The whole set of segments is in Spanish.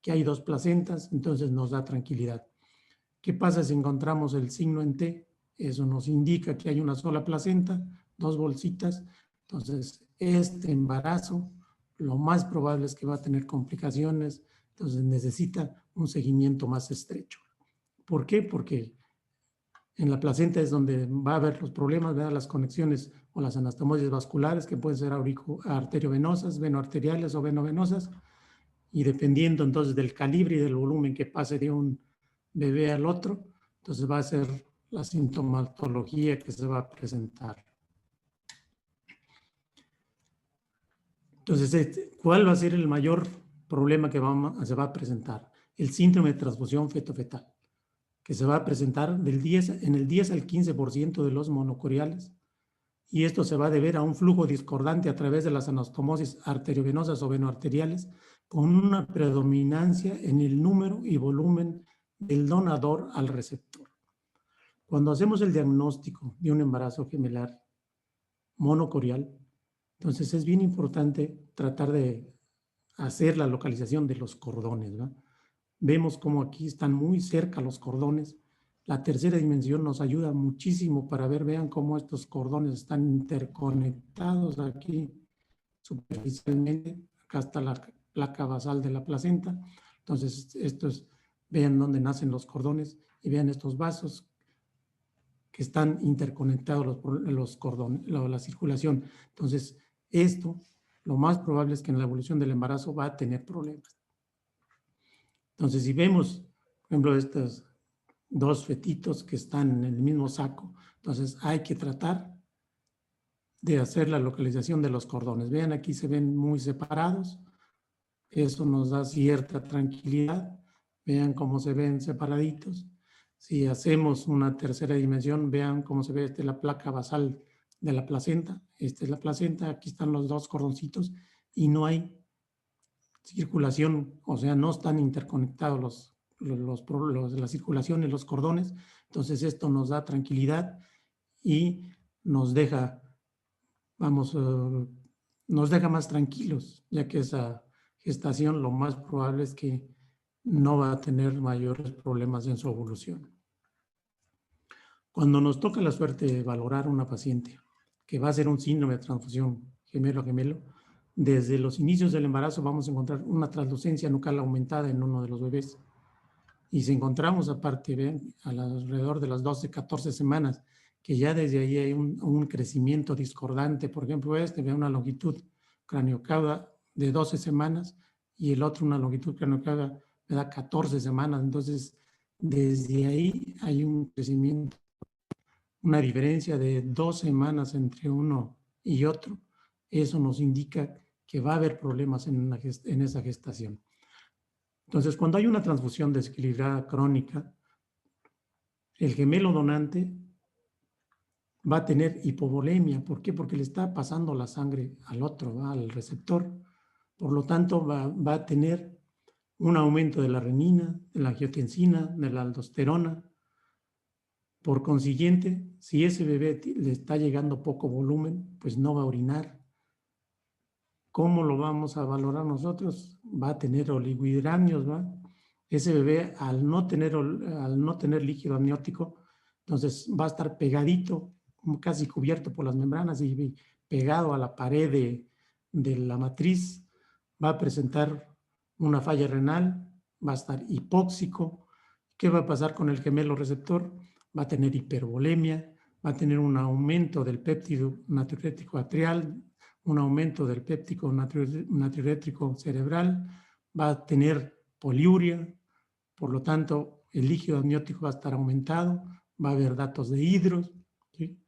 que hay dos placentas, entonces nos da tranquilidad. ¿Qué pasa si encontramos el signo en T? Eso nos indica que hay una sola placenta, dos bolsitas. Entonces, este embarazo, lo más probable es que va a tener complicaciones, entonces necesita un seguimiento más estrecho. ¿Por qué? Porque en la placenta es donde va a haber los problemas, ¿verdad? Las conexiones o las anastomosis vasculares, que pueden ser arteriovenosas, venoarteriales o venovenosas, y dependiendo entonces del calibre y del volumen que pase de un bebé al otro, entonces va a ser la sintomatología que se va a presentar. Entonces, ¿cuál va a ser el mayor problema que se va a presentar? El síndrome de transfusión feto-fetal, que se va a presentar en el 10 al 15% de los monocoriales, y esto se va a deber a un flujo discordante a través de las anastomosis arteriovenosas o venoarteriales, con una predominancia en el número y volumen del donador al receptor. Cuando hacemos el diagnóstico de un embarazo gemelar monocorial, entonces es bien importante tratar de hacer la localización de los cordones, ¿no? Vemos como aquí están muy cerca los cordones. La tercera dimensión nos ayuda muchísimo para ver, vean cómo estos cordones están interconectados aquí superficialmente. Acá está la placa basal de la placenta. Entonces, vean dónde nacen los cordones y vean estos vasos que están interconectados los cordones, la circulación. Entonces, esto, lo más probable es que en la evolución del embarazo va a tener problemas. Entonces, si vemos, por ejemplo, estos dos fetitos que están en el mismo saco, entonces hay que tratar de hacer la localización de los cordones. Vean, aquí se ven muy separados. Eso nos da cierta tranquilidad. Vean cómo se ven separaditos. Si hacemos una tercera dimensión, vean cómo se ve la placa basal de la placenta. Esta es la placenta, aquí están los dos cordoncitos y no hay circulación, o sea, no están interconectados la circulación en los cordones. Entonces esto nos da tranquilidad y nos deja, nos deja más tranquilos, ya que esa gestación lo más probable es que no va a tener mayores problemas en su evolución. Cuando nos toca la suerte de valorar una paciente que va a ser un síndrome de transfusión gemelo-gemelo, desde los inicios del embarazo vamos a encontrar una translucencia nucal aumentada en uno de los bebés. Y si encontramos aparte, vean, alrededor de las 12, 14 semanas, que ya desde ahí hay un crecimiento discordante, por ejemplo, ve una longitud craniocauda de 12 semanas y el otro una longitud craniocauda me da 14 semanas. Entonces, desde ahí hay un crecimiento, una diferencia de 2 semanas entre uno y otro. Eso nos indica que va a haber problemas en esa gestación. Entonces, cuando hay una transfusión desequilibrada crónica, el gemelo donante va a tener hipovolemia. ¿Por qué? Porque le está pasando la sangre al otro, ¿va? Al receptor. Por lo tanto, va a tener un aumento de la renina, de la angiotensina, de la aldosterona. Por consiguiente, si ese bebé le está llegando poco volumen, pues no va a orinar. ¿Cómo lo vamos a valorar nosotros? Va a tener oligohidramios, ¿va? Ese bebé, al no tener líquido amniótico, entonces va a estar pegadito, casi cubierto por las membranas y pegado a la pared de la matriz. Va a presentar una falla renal, va a estar hipóxico. ¿Qué va a pasar con el gemelo receptor? Va a tener hipervolemia, va a tener un aumento del péptido natriurético atrial, un aumento del péptido natriurético cerebral, va a tener poliuria, por lo tanto el líquido amniótico va a estar aumentado, va a haber datos de hidros, ¿sí?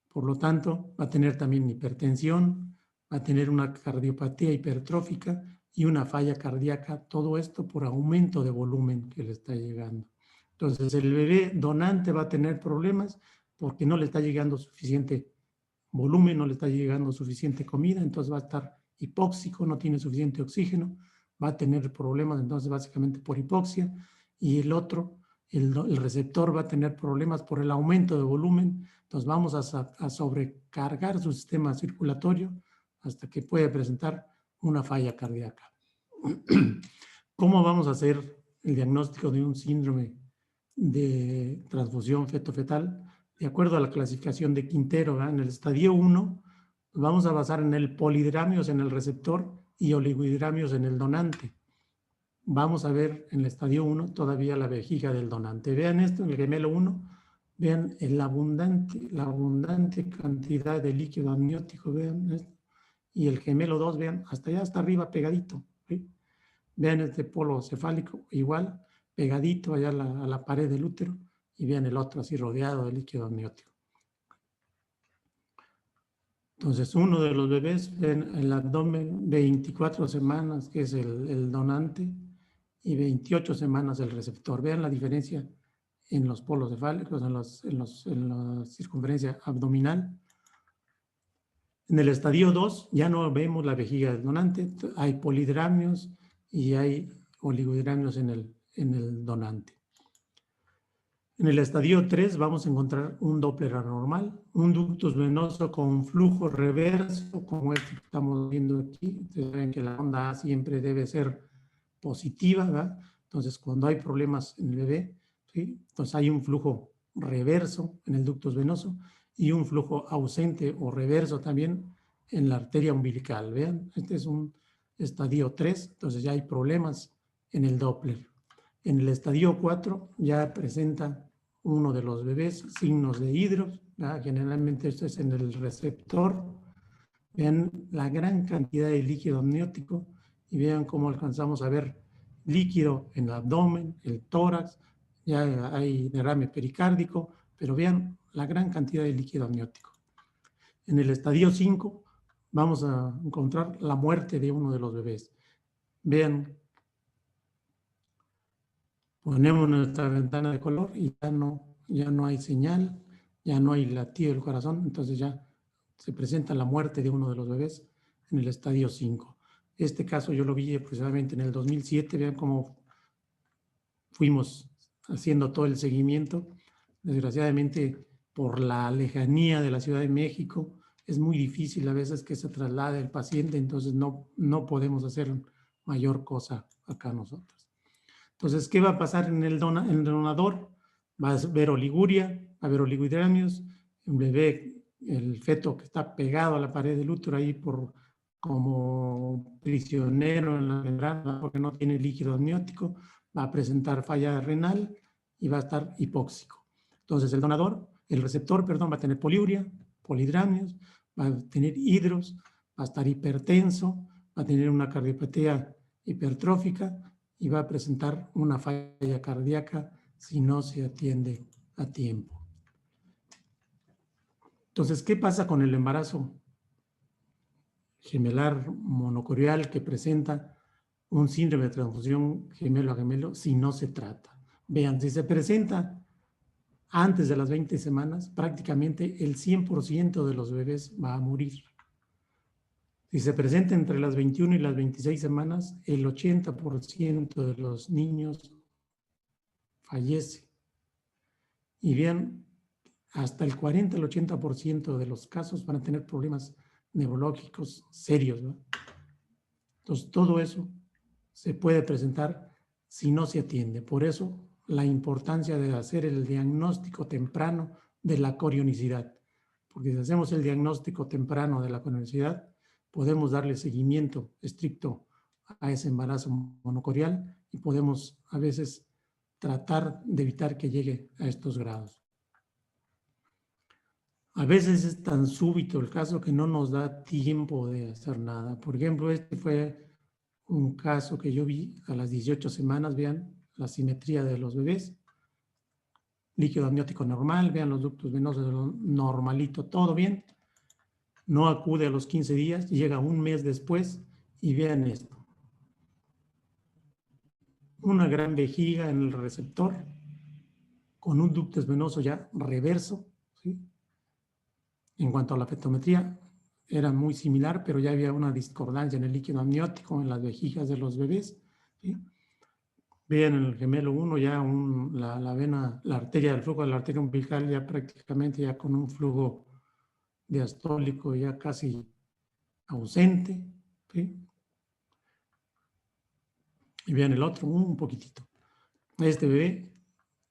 Por lo tanto va a tener también hipertensión, va a tener una cardiopatía hipertrófica y una falla cardíaca, todo esto por aumento de volumen que le está llegando. Entonces el bebé donante va a tener problemas porque no le está llegando suficiente volumen, no le está llegando suficiente comida, entonces va a estar hipóxico, no tiene suficiente oxígeno, va a tener problemas entonces básicamente por hipoxia, y el otro, el receptor va a tener problemas por el aumento de volumen, entonces vamos a sobrecargar su sistema circulatorio hasta que puede presentar una falla cardíaca. ¿Cómo vamos a hacer el diagnóstico de un síndrome de transfusión feto-fetal? De acuerdo a la clasificación de Quintero, ¿verdad? En el estadio 1 vamos a basar en el polihidramios en el receptor y oligohidramios en el donante. Vamos a ver en el estadio 1 todavía la vejiga del donante. Vean esto en el gemelo 1, vean la abundante cantidad de líquido amniótico, vean esto. Y el gemelo 2, vean, hasta allá, hasta arriba pegadito, ¿sí? Vean este polo cefálico, igual, pegadito allá a la pared del útero, y vean el otro así rodeado de líquido amniótico. Entonces, uno de los bebés, ven el abdomen 24 semanas, que es el donante, y 28 semanas el receptor. Vean la diferencia en los polos cefálicos, en la circunferencia abdominal. En el estadio 2 ya no vemos la vejiga del donante, hay polihidramios y hay oligohidramios en el donante. En el estadio 3 vamos a encontrar un Doppler anormal, un ductus venoso con flujo reverso, como este que estamos viendo aquí. Ustedes saben que la onda A siempre debe ser positiva, ¿verdad? Entonces, cuando hay problemas en el bebé, ¿sí? Entonces hay un flujo reverso en el ductus venoso y un flujo ausente o reverso también en la arteria umbilical. Vean, este es un estadio 3, entonces ya hay problemas en el Doppler. En el estadio 4 ya presenta uno de los bebés signos de hidros, ¿verdad? Generalmente esto es en el receptor. Vean la gran cantidad de líquido amniótico y vean cómo alcanzamos a ver líquido en el abdomen, el tórax, ya hay derrame pericárdico, pero vean la gran cantidad de líquido amniótico. En el estadio 5 vamos a encontrar la muerte de uno de los bebés. Vean, ponemos nuestra ventana de color y ya no hay señal, ya no hay latido del corazón, entonces ya se presenta la muerte de uno de los bebés en el estadio 5. Este caso yo lo vi precisamente en el 2007, vean cómo fuimos haciendo todo el seguimiento. Desgraciadamente, por la lejanía de la Ciudad de México, es muy difícil a veces que se traslade el paciente, entonces no podemos hacer mayor cosa acá nosotros. Entonces, ¿qué va a pasar en el donador? Va a haber oliguria, va a haber oligohidramios, un bebé, el feto que está pegado a la pared del útero ahí como prisionero en la membrana porque no tiene líquido amniótico, va a presentar falla renal y va a estar hipóxico. Entonces, el receptor, va a tener poliuria, polihidramios, va a tener hidros, va a estar hipertenso, va a tener una cardiopatía hipertrófica y va a presentar una falla cardíaca si no se atiende a tiempo. Entonces, ¿qué pasa con el embarazo gemelar monocorial que presenta un síndrome de transfusión gemelo a gemelo si no se trata? Vean, si se presenta antes de las 20 semanas, prácticamente el 100% de los bebés va a morir. Si se presenta entre las 21 y las 26 semanas, el 80% de los niños fallece. Y bien, hasta el 40 al 80% de los casos van a tener problemas neurológicos serios, ¿no? Entonces, todo eso se puede presentar si no se atiende. Por eso, la importancia de hacer el diagnóstico temprano de la corionicidad. Porque si hacemos el diagnóstico temprano de la corionicidad, podemos darle seguimiento estricto a ese embarazo monocorial y podemos a veces tratar de evitar que llegue a estos grados. A veces es tan súbito el caso que no nos da tiempo de hacer nada. Por ejemplo, este fue un caso que yo vi a las 18 semanas, vean la simetría de los bebés, líquido amniótico normal, vean los ductos venosos normalito, todo bien, no acude a los 15 días, llega un mes después y vean esto. Una gran vejiga en el receptor con un ductus venoso ya reverso, ¿sí? En cuanto a la fetometría, era muy similar, pero ya había una discordancia en el líquido amniótico, en las vejigas de los bebés, ¿sí? Vean en el gemelo 1 ya la vena, la arteria del flujo de la arteria umbilical ya prácticamente ya con un flujo diastólico ya casi ausente, ¿sí? Y vean el otro, un poquitito. Este bebé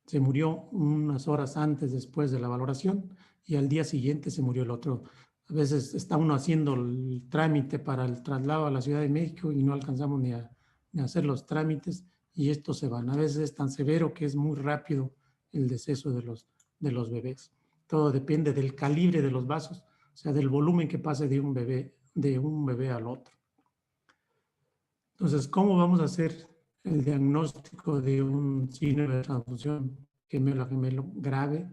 se murió unas horas antes, después de la valoración, y al día siguiente se murió el otro. A veces está uno haciendo el trámite para el traslado a la Ciudad de México y no alcanzamos ni a hacer los trámites y estos se van. A veces es tan severo que es muy rápido el deceso de los bebés. Todo depende del calibre de los vasos, o sea, del volumen que pase de un bebé al otro. Entonces, ¿cómo vamos a hacer el diagnóstico de un síndrome de transfusión gemelo a gemelo grave?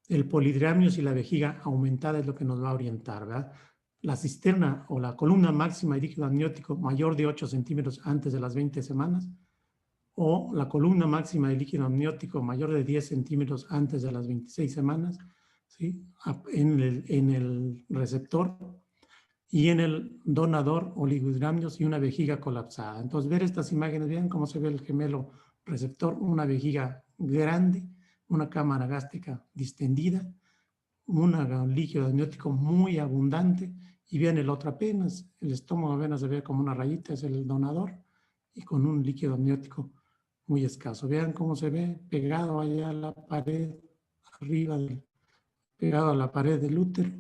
El polidramio y la vejiga aumentada es lo que nos va a orientar, ¿verdad? La cisterna o la columna máxima de líquido amniótico mayor de 8 centímetros antes de las 20 semanas, o la columna máxima de líquido amniótico mayor de 10 centímetros antes de las 26 semanas, ¿sí? En el receptor y en el donador oligodramnios y una vejiga colapsada. Entonces, ver estas imágenes, vean cómo se ve el gemelo receptor, una vejiga grande, una cámara gástrica distendida, un líquido amniótico muy abundante, y vean el otro apenas, el estómago apenas se ve como una rayita, es el donador, y con un líquido amniótico muy escaso. Vean cómo se ve pegado allá a la pared, arriba, pegado a la pared del útero.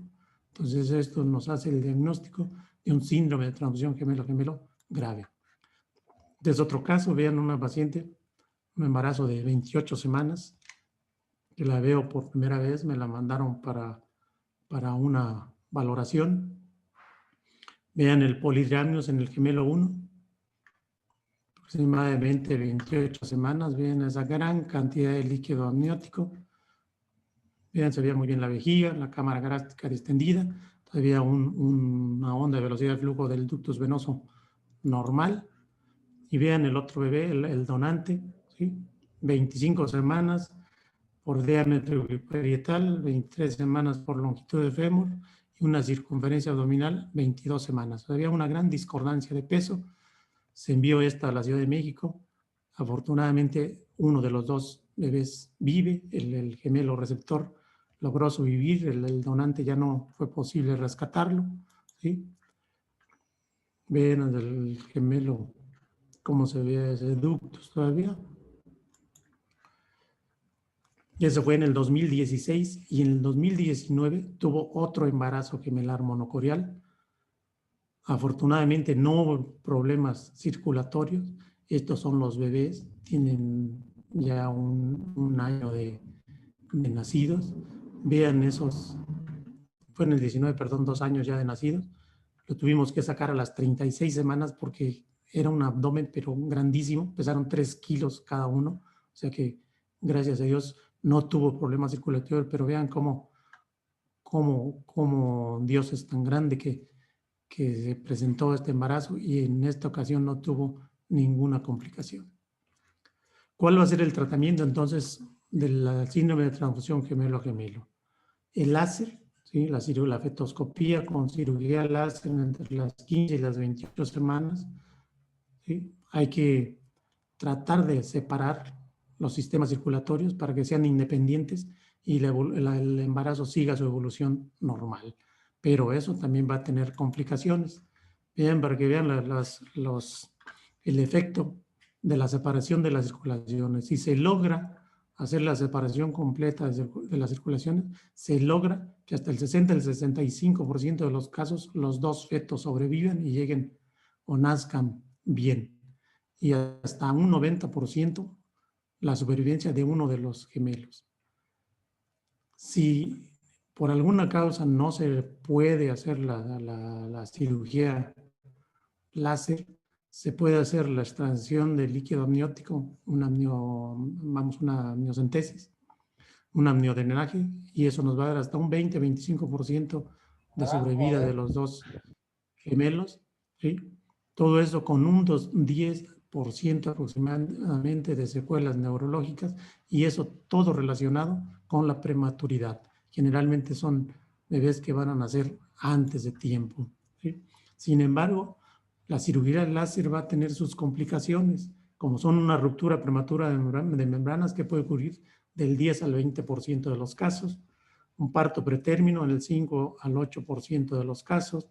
Entonces esto nos hace el diagnóstico de un síndrome de transfusión gemelo-gemelo grave. Desde otro caso, vean una paciente, un embarazo de 28 semanas, que la veo por primera vez, me la mandaron para una valoración. Vean el polidramnios en el gemelo 1, aproximadamente 28 semanas. Vean esa gran cantidad de líquido amniótico. Vean, se veía muy bien la vejiga, la cámara gástrica distendida, todavía una onda de velocidad de flujo del ductus venoso normal. Y vean el otro bebé, el donante, ¿sí? 25 semanas por diámetro parietal, 23 semanas por longitud de fémur y una circunferencia abdominal, 22 semanas. Había una gran discordancia de peso. Se envió esta a la Ciudad de México. Afortunadamente, uno de los dos bebés vive, el gemelo receptor logró sobrevivir, el donante ya no fue posible rescatarlo, ¿sí? Ven el gemelo, cómo se ve ese ductus todavía. Y eso fue en el 2016, y en el 2019 tuvo otro embarazo gemelar monocorial. Afortunadamente no hubo problemas circulatorios. Estos son los bebés, tienen ya un año de nacidos. Vean esos, fue en el 19, perdón, 2 años ya de nacidos. Lo tuvimos que sacar a las 36 semanas porque era un abdomen, pero grandísimo, pesaron 3 kilos cada uno. O sea que, gracias a Dios, no tuvo problemas circulatorios, pero vean cómo Dios es tan grande que se presentó este embarazo y en esta ocasión no tuvo ninguna complicación. ¿Cuál va a ser el tratamiento entonces del síndrome de transfusión gemelo-gemelo? El láser, ¿sí? La fetoscopía con cirugía láser entre las 15 y las 28 semanas. ¿Sí? Hay que tratar de separar los sistemas circulatorios para que sean independientes y el embarazo siga su evolución normal. Pero eso también va a tener complicaciones. Bien, para que vean el efecto de la separación de las circulaciones. Si se logra hacer la separación completa de las circulaciones, se logra que hasta el 60 al 65% de los casos los dos fetos sobreviven y lleguen o nazcan bien. Y hasta un 90% la supervivencia de uno de los gemelos. Si por alguna causa no se puede hacer la cirugía láser, se puede hacer la extracción de líquido amniótico, una amniocentesis, un amniodrenaje, y eso nos va a dar hasta un 20-25% de sobrevida de los dos gemelos, ¿sí? Todo eso con un 10% aproximadamente de secuelas neurológicas, y eso todo relacionado con la prematuridad. Generalmente son bebés que van a nacer antes de tiempo, ¿sí? Sin embargo, la cirugía láser va a tener sus complicaciones, como son una ruptura prematura de membranas que puede ocurrir del 10 al 20% de los casos, un parto pretérmino en el 5 al 8% de los casos,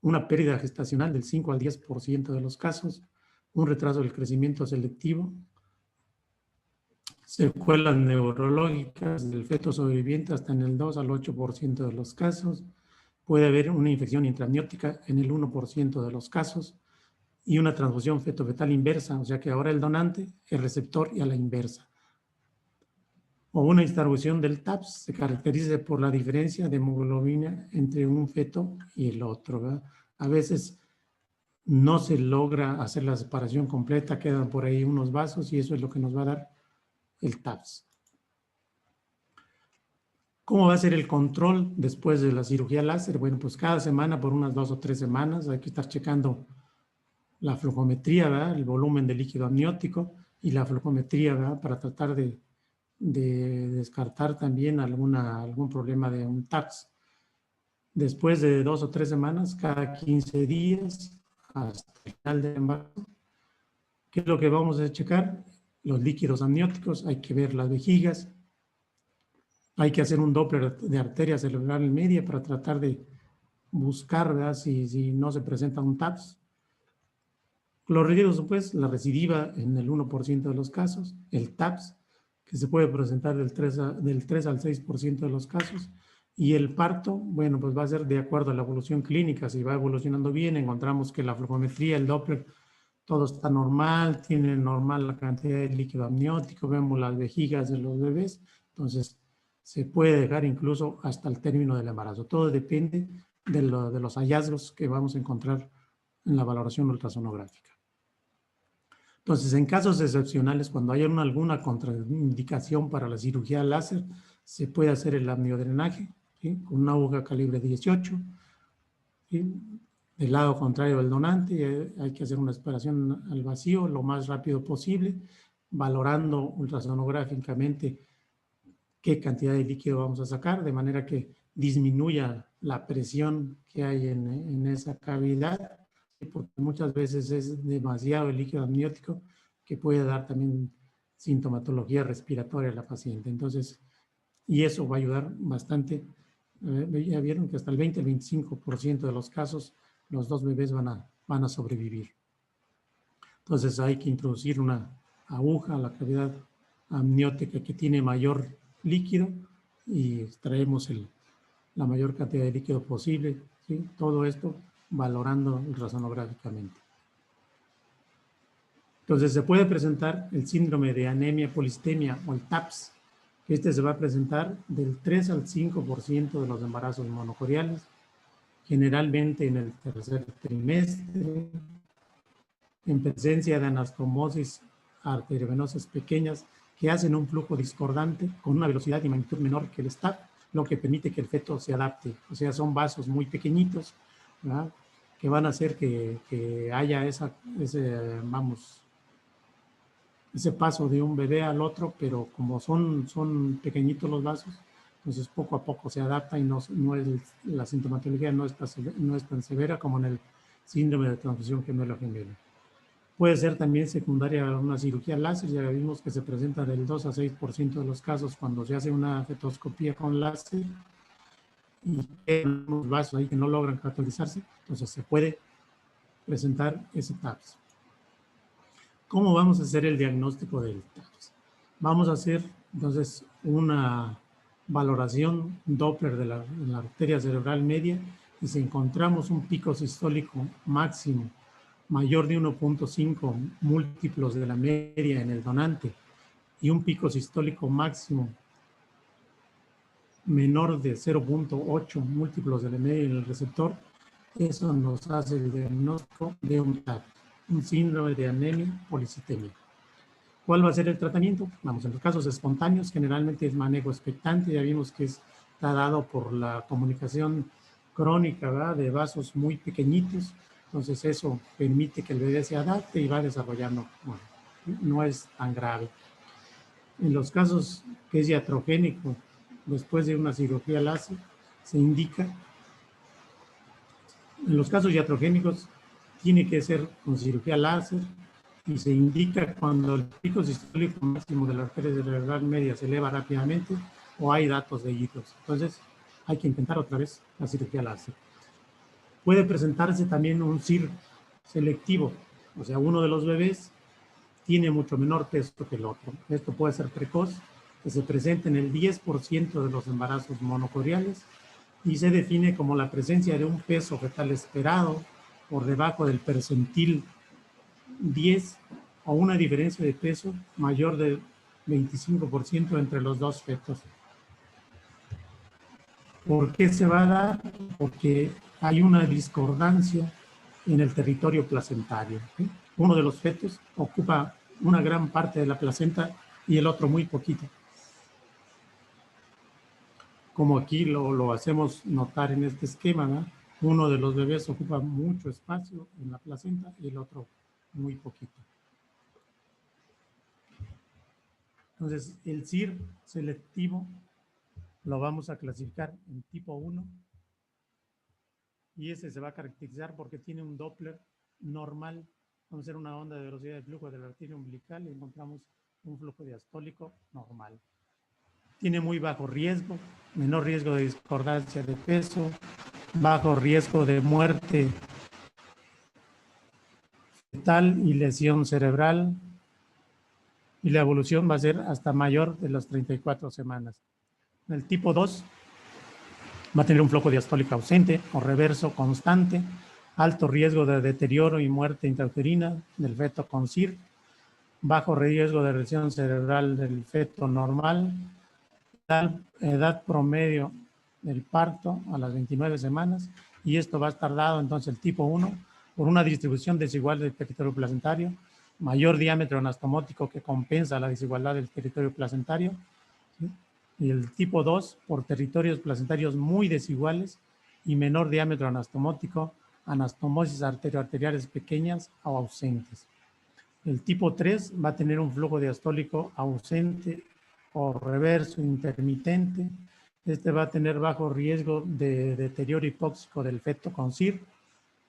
una pérdida gestacional del 5 al 10% de los casos, un retraso del crecimiento selectivo, secuelas neurológicas del feto sobreviviente hasta en el 2 al 8% de los casos, puede haber una infección intraamniótica en el 1% de los casos y una transfusión feto-fetal inversa, o sea que ahora el donante, el receptor y a la inversa. O una distribución del TAPS se caracteriza por la diferencia de hemoglobina entre un feto y el otro, ¿verdad? A veces no se logra hacer la separación completa, quedan por ahí unos vasos y eso es lo que nos va a dar el TAPS. ¿Cómo va a ser el control después de la cirugía láser? Bueno, pues cada semana, por unas 2 o 3 semanas, hay que estar checando la flujometría, ¿verdad? El volumen de líquido amniótico y la flujometría, ¿verdad? Para tratar de descartar también algún problema de un TAPS. Después de 2 o 3 semanas, cada 15 días, hasta el final del embarazo, ¿qué es lo que vamos a checar? Los líquidos amnióticos, hay que ver las vejigas, hay que hacer un Doppler de arteria cerebral media para tratar de buscar, ¿verdad? Si no se presenta un TAPS. Clorhídrico, pues, la recidiva en el 1% de los casos, el TAPS, que se puede presentar del 3 al 6% de los casos, y el parto, bueno, pues va a ser de acuerdo a la evolución clínica. Si va evolucionando bien, encontramos que la flujometría, el Doppler, todo está normal, tiene normal la cantidad de líquido amniótico, vemos las vejigas de los bebés, entonces se puede dejar incluso hasta el término del embarazo. Todo depende de los hallazgos que vamos a encontrar en la valoración ultrasonográfica. Entonces, en casos excepcionales, cuando hay alguna contraindicación para la cirugía láser, se puede hacer el amniodrenaje, ¿sí? Con una aguja calibre 18, ¿sí? Del lado contrario del donante, hay que hacer una aspiración al vacío lo más rápido posible, valorando ultrasonográficamente qué cantidad de líquido vamos a sacar, de manera que disminuya la presión que hay en esa cavidad, porque muchas veces es demasiado el líquido amniótico que puede dar también sintomatología respiratoria a la paciente. Entonces, y eso va a ayudar bastante. Ya vieron que hasta el 20 al 25% de los casos los dos bebés van a sobrevivir. Entonces hay que introducir una aguja a la cavidad amniótica que tiene mayor líquido y extraemos la mayor cantidad de líquido posible, ¿sí? Todo esto valorando ultrasonográficamente. Entonces se puede presentar el síndrome de anemia polistemia o el TAPS. Este se va a presentar del 3 al 5% de los embarazos monocoriales, generalmente en el tercer trimestre, en presencia de anastomosis arteriovenosas pequeñas que hacen un flujo discordante con una velocidad y magnitud menor que el STAT, lo que permite que el feto se adapte. O sea, son vasos muy pequeñitos, ¿verdad? Que van a hacer que haya ese paso de un bebé al otro, pero como son pequeñitos los vasos, entonces poco a poco se adapta y la sintomatología no es tan severa como en el síndrome de transfusión gemelo-gemelo. Puede ser también secundaria a una cirugía láser, ya vimos que se presenta del 2 a 6% de los casos cuando se hace una fetoscopía con láser y hay unos vasos ahí que no logran categorizarse, entonces se puede presentar ese TAPS. ¿Cómo vamos a hacer el diagnóstico del TAPS? Vamos a hacer entonces una valoración Doppler de la arteria cerebral media y si encontramos un pico sistólico máximo mayor de 1.5 múltiplos de la media en el donante y un pico sistólico máximo menor de 0.8 múltiplos de la media en el receptor, eso nos hace el diagnóstico de un TAP, un síndrome de anemia policitemia. ¿Cuál va a ser el tratamiento? Vamos, en los casos espontáneos generalmente es manejo expectante, ya vimos que está dado por la comunicación crónica, ¿verdad? De vasos muy pequeñitos. Entonces eso permite que el bebé se adapte y va desarrollando, bueno, no es tan grave. En los casos que es iatrogénico, después de una cirugía láser, se indica, en los casos iatrogénicos tiene que ser con cirugía láser y se indica cuando el pico sistólico máximo de la arteria cerebral media se eleva rápidamente o hay datos de hitos. Entonces hay que intentar otra vez la cirugía láser. Puede presentarse también un CIR selectivo, O sea, uno de los bebés tiene mucho menor peso que el otro. Esto puede ser precoz, que se presenta en el 10% de los embarazos monocoriales y se define como la presencia de un peso fetal esperado por debajo del percentil 10 o una diferencia de peso mayor del 25% entre los dos fetos. ¿Por qué se va a dar? Porque hay una discordancia en el territorio placentario. Uno de los fetos ocupa una gran parte de la placenta y el otro muy poquito. Como aquí lo hacemos notar en este esquema, ¿no? Uno de los bebés ocupa mucho espacio en la placenta y el otro muy poquito. Entonces, el CIR selectivo lo vamos a clasificar en tipo 1 y ese se va a caracterizar porque tiene un Doppler normal. Vamos a hacer una onda de velocidad de flujo de la arteria umbilical y encontramos un flujo diastólico normal. Tiene muy bajo riesgo, menor riesgo de discordancia de peso, bajo riesgo de muerte fetal y lesión cerebral, y la evolución va a ser hasta mayor de las 34 semanas. El tipo 2 va a tener un flujo diastólico ausente o reverso constante, alto riesgo de deterioro y muerte intrauterina del feto con CIR, bajo riesgo de lesión cerebral del feto normal, edad promedio del parto a las 29 semanas, y esto va a estar dado entonces el tipo 1 por una distribución desigual del territorio placentario, mayor diámetro anastomótico que compensa la desigualdad del territorio placentario, ¿sí? Y el tipo 2 por territorios placentarios muy desiguales y menor diámetro anastomótico, anastomosis arterioarteriales pequeñas o ausentes. El tipo 3 va a tener un flujo diastólico ausente o reverso intermitente. Este va a tener bajo riesgo de deterioro hipóxico del feto con CIR,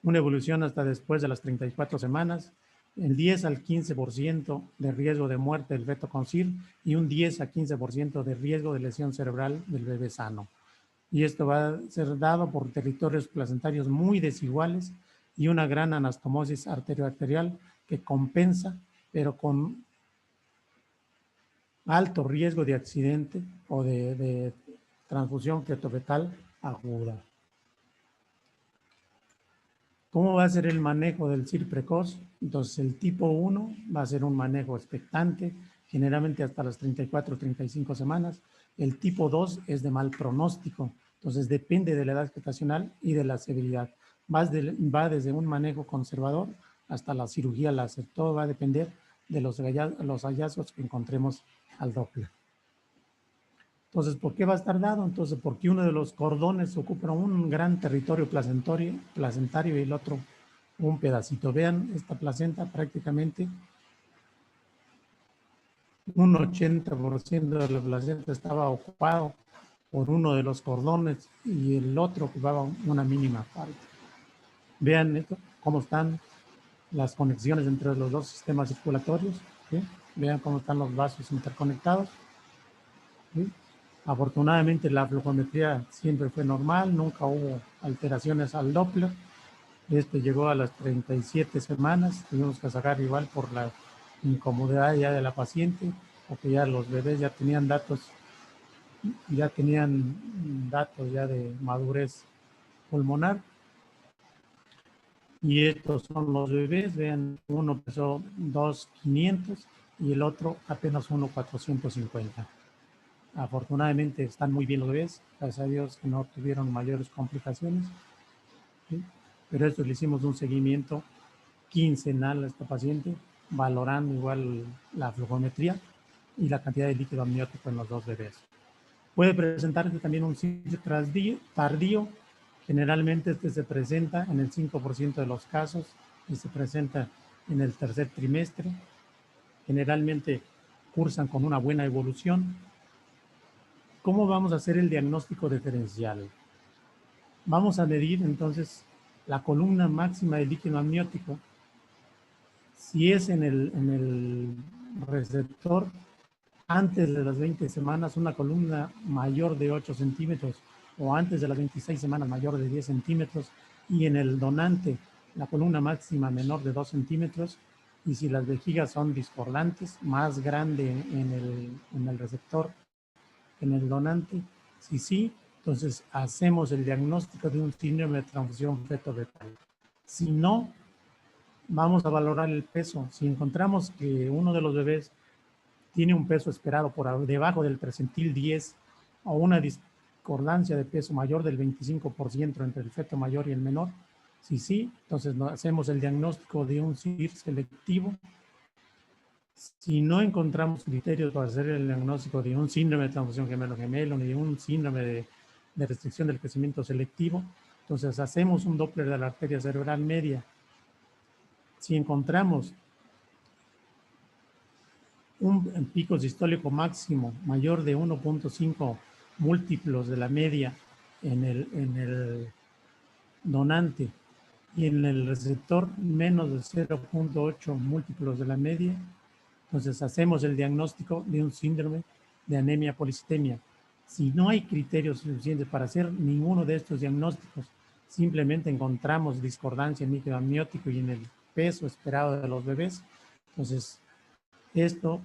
una evolución hasta después de las 34 semanas, el 10 al 15% de riesgo de muerte del feto con CIR y un 10 a 15% de riesgo de lesión cerebral del bebé sano. Y esto va a ser dado por territorios placentarios muy desiguales y una gran anastomosis arterioarterial que compensa, pero con alto riesgo de accidente o de transfusión feto-fetal aguda. ¿Cómo va a ser el manejo del CIR precoz? Entonces, el tipo 1 va a ser un manejo expectante, generalmente hasta las 34 o 35 semanas. El tipo 2 es de mal pronóstico, entonces depende de la edad gestacional y de la severidad. Va desde un manejo conservador hasta la cirugía láser. Todo va a depender de los hallazgos que encontremos al Doppler. Entonces, ¿por qué va a estar dado? Entonces, porque uno de los cordones ocupa un gran territorio placentario y el otro un pedacito. Vean, esta placenta prácticamente un 80% de la placenta estaba ocupado por uno de los cordones y el otro ocupaba una mínima parte. Vean esto, cómo están las conexiones entre los dos sistemas circulatorios. ¿Sí? Vean cómo están los vasos interconectados. ¿Sí? Afortunadamente la flujometría siempre fue normal, nunca hubo alteraciones al Doppler. Este llegó a las 37 semanas, tuvimos que sacar igual por la incomodidad ya de la paciente, porque ya los bebés ya tenían datos ya de madurez pulmonar. Y estos son los bebés, vean, uno pesó 2,500 y el otro apenas 1,450. Afortunadamente están muy bien los bebés, gracias a Dios que no tuvieron mayores complicaciones, ¿sí? Pero esto le hicimos un seguimiento quincenal a esta paciente, valorando igual la flujometría y la cantidad de líquido amniótico en los dos bebés. Puede presentarse también un CIR tardío, generalmente este se presenta en el 5% de los casos y se presenta en el tercer trimestre, generalmente cursan con una buena evolución. ¿Cómo vamos a hacer el diagnóstico diferencial? Vamos a medir entonces la columna máxima de líquido amniótico. Si es en el receptor antes de las 20 semanas, una columna mayor de 8 centímetros o antes de las 26 semanas mayor de 10 centímetros y en el donante la columna máxima menor de 2 centímetros, y si las vejigas son discordantes, más grande en el receptor que en el donante. Si sí, entonces hacemos el diagnóstico de un síndrome de transfusión feto-fetal. Si no, vamos a valorar el peso. Si encontramos que uno de los bebés tiene un peso esperado por debajo del percentil 10 o una discordancia de peso mayor del 25% entre el feto mayor y el menor, si sí, entonces hacemos el diagnóstico de un CIR selectivo. Si no encontramos criterios para hacer el diagnóstico de un síndrome de transfusión gemelo-gemelo ni de un síndrome de restricción del crecimiento selectivo, entonces hacemos un Doppler de la arteria cerebral media. Si encontramos un pico sistólico máximo mayor de 1.5 múltiplos de la media en el donante y en el receptor menos de 0.8 múltiplos de la media, entonces hacemos el diagnóstico de un síndrome de anemia policitemia. Si no hay criterios suficientes para hacer ninguno de estos diagnósticos, simplemente encontramos discordancia en líquido amniótico y en el peso esperado de los bebés, entonces esto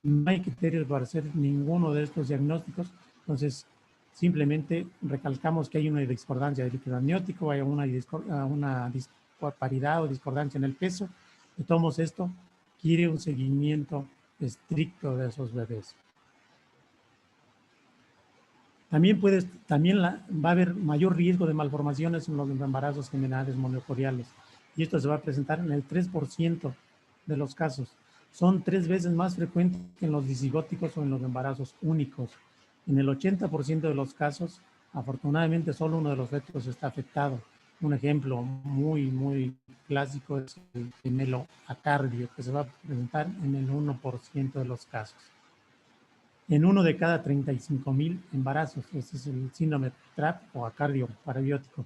no hay criterios para hacer ninguno de estos diagnósticos, entonces simplemente recalcamos que hay una discordancia de líquido amniótico, hay una disparidad o discordancia en el peso. De todos modos, esto quiere un seguimiento estricto de esos bebés. También va a haber mayor riesgo de malformaciones en los embarazos generales monocoriales, y esto se va a presentar en el 3% de los casos. Son 3 veces más frecuentes que en los disigóticos o en los embarazos únicos. En el 80% de los casos, afortunadamente, solo uno de los fetos está afectado. Un ejemplo muy clásico es el gemelo acardio, que se va a presentar en el 1% de los casos. En uno de cada 35,000 embarazos, este es el síndrome TRAP o acardio parabiótico.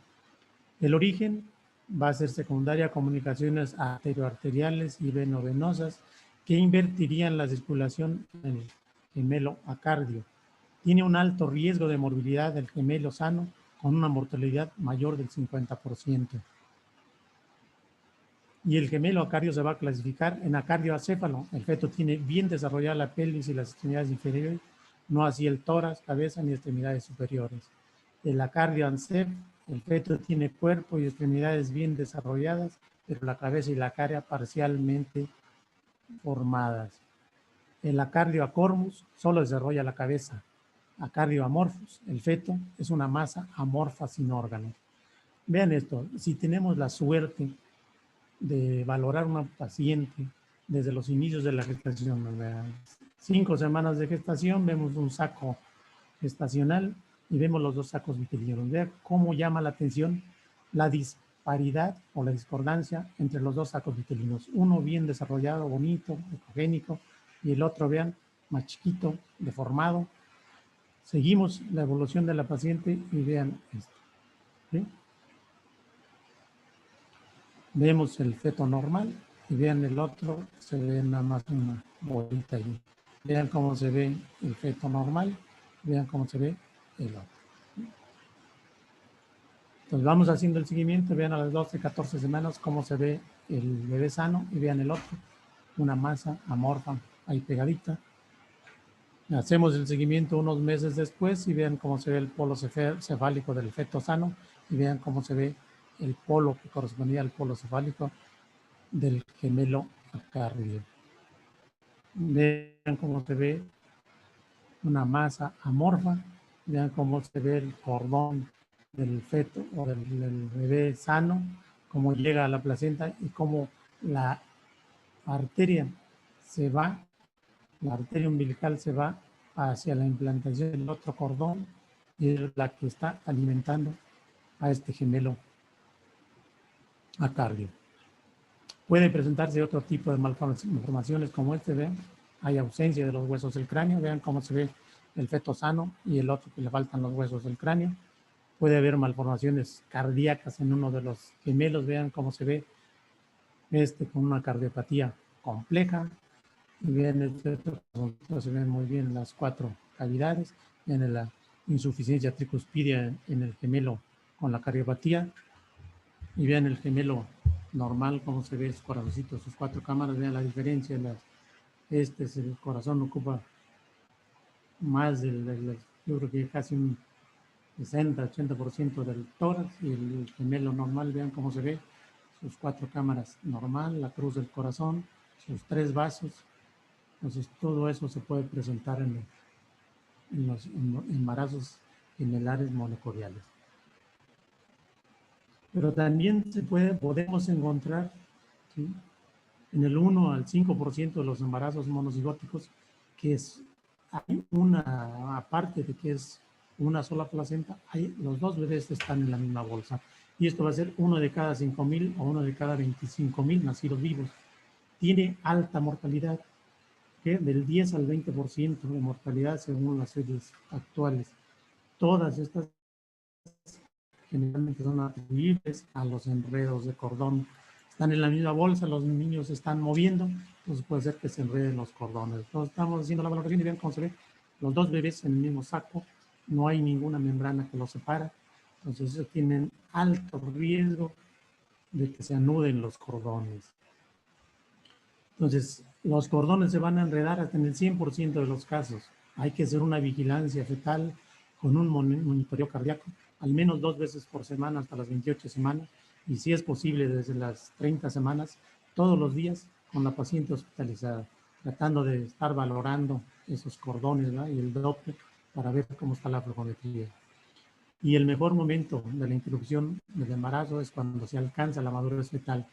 El origen va a ser secundaria a comunicaciones arterioarteriales y venovenosas que invertirían la circulación en el gemelo acardio. Tiene un alto riesgo de morbilidad del gemelo sano con una mortalidad mayor del 50%. Y el gemelo acardio se va a clasificar en acardioacéfalo. El feto tiene bien desarrollada la pelvis y las extremidades inferiores, no así el tórax, cabeza ni extremidades superiores. El acardioancéfalo, el feto tiene cuerpo y extremidades bien desarrolladas, pero la cabeza y la cara parcialmente formadas. El acardioacormus solo desarrolla la cabeza. Acardioamorphus, el feto, es una masa amorfa sin órganos. Vean esto, si tenemos la suerte de valorar una paciente desde los inicios de la gestación, 5 semanas de gestación, vemos un saco gestacional y vemos los 2 sacos vitelinos. Vean cómo llama la atención la disparidad o la discordancia entre los 2 sacos vitelinos. Uno bien desarrollado, bonito, ecogénico, y el otro, vean, más chiquito, deformado. Seguimos la evolución de la paciente y vean esto. ¿Sí? Vemos el feto normal y vean el otro, se ve nada más una bolita ahí. Vean cómo se ve el feto normal, vean cómo se ve el otro. Entonces vamos haciendo el seguimiento, vean a las 12, 14 semanas cómo se ve el bebé sano y vean el otro, una masa amorfa ahí pegadita. Hacemos el seguimiento unos meses después y vean cómo se ve el polo cefálico del feto sano y vean cómo se ve el polo que correspondía al polo cefálico del gemelo acardio. Vean cómo se ve una masa amorfa, vean cómo se ve el cordón del feto o del bebé sano, cómo llega a la placenta y cómo la arteria se va, la arteria umbilical se va hacia la implantación del otro cordón y es la que está alimentando a este gemelo acardio. Puede presentarse otro tipo de malformaciones como este, vean, hay ausencia de los huesos del cráneo, vean cómo se ve el feto sano y el otro que le faltan los huesos del cráneo. Puede haber malformaciones cardíacas en uno de los gemelos, vean cómo se ve este con una cardiopatía compleja. Y vean el feto, se ven muy bien las 4 cavidades, vean la insuficiencia tricuspidia en el gemelo con la cardiopatía y vean el gemelo normal, como se ve su corazoncito, sus 4 cámaras, vean la diferencia. Este es el corazón, ocupa más yo creo que casi un 60-80% del tórax, y el gemelo normal, vean cómo se ve, sus 4 cámaras normal, la cruz del corazón, sus 3 vasos. Entonces todo eso se puede presentar en los embarazos gemelares monocoriales. Pero también podemos encontrar, ¿sí?, en el 1 al 5% de los embarazos monocigóticos, que hay una, aparte de que es una sola placenta, los 2 bebés están en la misma bolsa. Y esto va a ser 1 de cada 5,000 o 1 de cada 25,000 nacidos vivos. Tiene alta mortalidad, ¿okay?, del 10 al 20% de mortalidad según las series actuales. Todas estas generalmente son atribuibles a los enredos de cordón. Están en la misma bolsa, los niños se están moviendo, entonces puede ser que se enreden los cordones. Entonces estamos haciendo la valoración y vean cómo se ve los 2 bebés en el mismo saco, no hay ninguna membrana que los separa, entonces ellos tienen alto riesgo de que se anuden los cordones. Entonces, los cordones se van a enredar hasta en el 100% de los casos. Hay que hacer una vigilancia fetal con un monitoreo cardíaco, al menos 2 veces por semana hasta las 28 semanas, y si es posible desde las 30 semanas, todos los días con la paciente hospitalizada, tratando de estar valorando esos cordones, ¿verdad?, y el Doppler para ver cómo está la flujometría. Y el mejor momento de la interrupción del embarazo es cuando se alcanza la madurez fetal,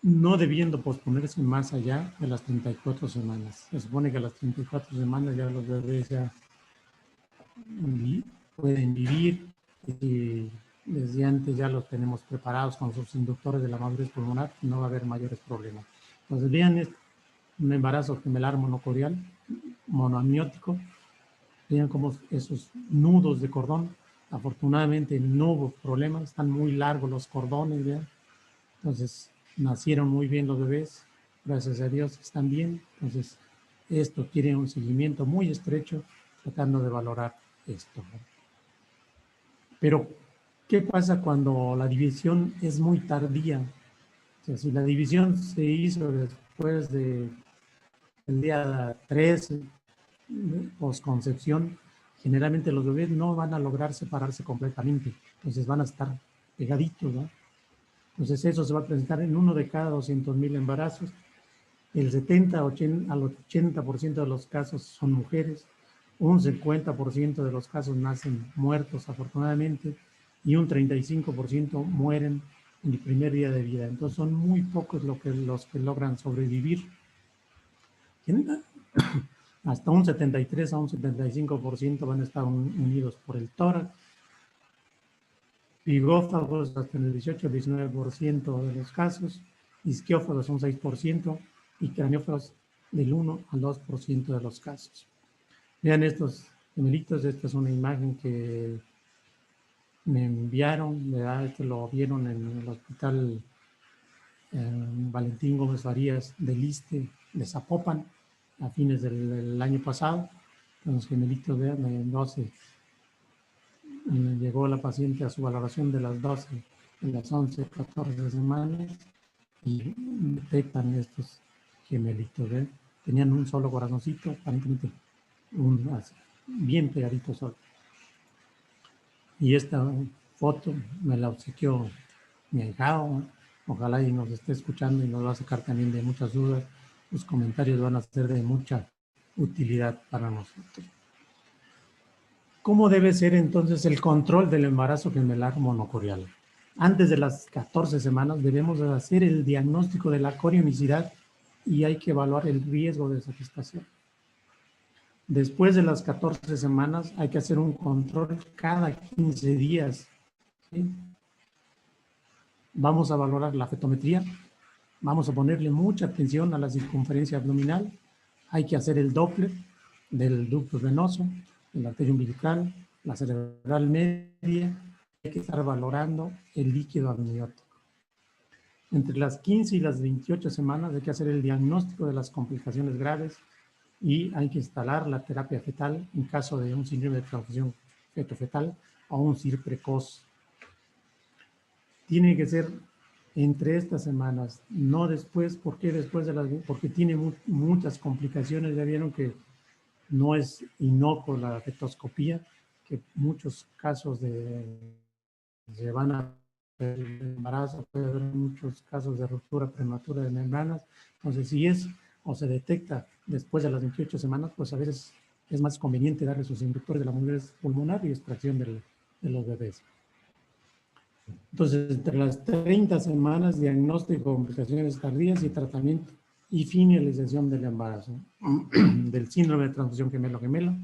no debiendo posponerse más allá de las 34 semanas. Se supone que a las 34 semanas ya los bebés ya pueden vivir, y desde antes ya los tenemos preparados con sus inductores de la madurez pulmonar, no va a haber mayores problemas. Entonces vean un embarazo gemelar monocorial, monoamniótico, vean cómo esos nudos de cordón, afortunadamente no hubo problemas, están muy largos los cordones, vean. Entonces nacieron muy bien los bebés, gracias a Dios están bien. Entonces esto tiene un seguimiento muy estrecho tratando de valorar esto. Pero, ¿qué pasa cuando la división es muy tardía? O sea, si la división se hizo después del día 13, posconcepción, generalmente los bebés no van a lograr separarse completamente, entonces van a estar pegaditos, ¿no? Entonces eso se va a presentar en 1 de cada 200,000 embarazos. El 70 al 80% de los casos son mujeres, un 50% de los casos nacen muertos afortunadamente, y un 35% mueren en el primer día de vida. Entonces son muy pocos los que logran sobrevivir. Hasta un 73 a un 75% van a estar unidos por el tórax. Pigófagos hasta en el 18-19% de los casos, isquiófagos un 6% y craniófagos del 1 al 2% de los casos. Vean estos gemelitos, esta es una imagen que me enviaron, ¿verdad? Esto lo vieron en el hospital Valentín Gómez Farías del ISSSTE de Zapopan a fines del año pasado. Los gemelitos, vean, en 12. Llegó la paciente a su valoración de las 12, de las 11, 14 semanas, y detectan estos gemelitos, ¿ven? Tenían un solo corazoncito, aparentemente bien pegadito solo. Y esta foto me la obsequió mi ahijado. Ojalá y nos esté escuchando y nos va a sacar también de muchas dudas. Los comentarios van a ser de mucha utilidad para nosotros. ¿Cómo debe ser entonces el control del embarazo gemelar monocorial? Antes de las 14 semanas debemos hacer el diagnóstico de la corionicidad y hay que evaluar el riesgo de esa gestación. Después de las 14 semanas hay que hacer un control cada 15 días. ¿Sí? Vamos a valorar la fetometría, vamos a ponerle mucha atención a la circunferencia abdominal, hay que hacer el Doppler del ducto venoso, el arterio umbilical, la cerebral media, hay que estar valorando el líquido amniótico. Entre las 15 y las 28 semanas hay que hacer el diagnóstico de las complicaciones graves y hay que instalar la terapia fetal en caso de un síndrome de transfusión feto-fetal o un CIR precoz. Tiene que ser entre estas semanas, no después. ¿Por qué después de las? Porque tiene muchas complicaciones. Ya vieron que no es inocuo la fetoscopía, que muchos casos se van a el embarazo, puede haber muchos casos de ruptura prematura de membranas. Entonces, si es o se detecta después de las 28 semanas, pues a veces es más conveniente darle sus inductores de la movilidad pulmonar y extracción de los bebés. Entonces, entre las 30 semanas, diagnóstico de complicaciones tardías y tratamiento y finalización del embarazo, del síndrome de transfusión gemelo-gemelo,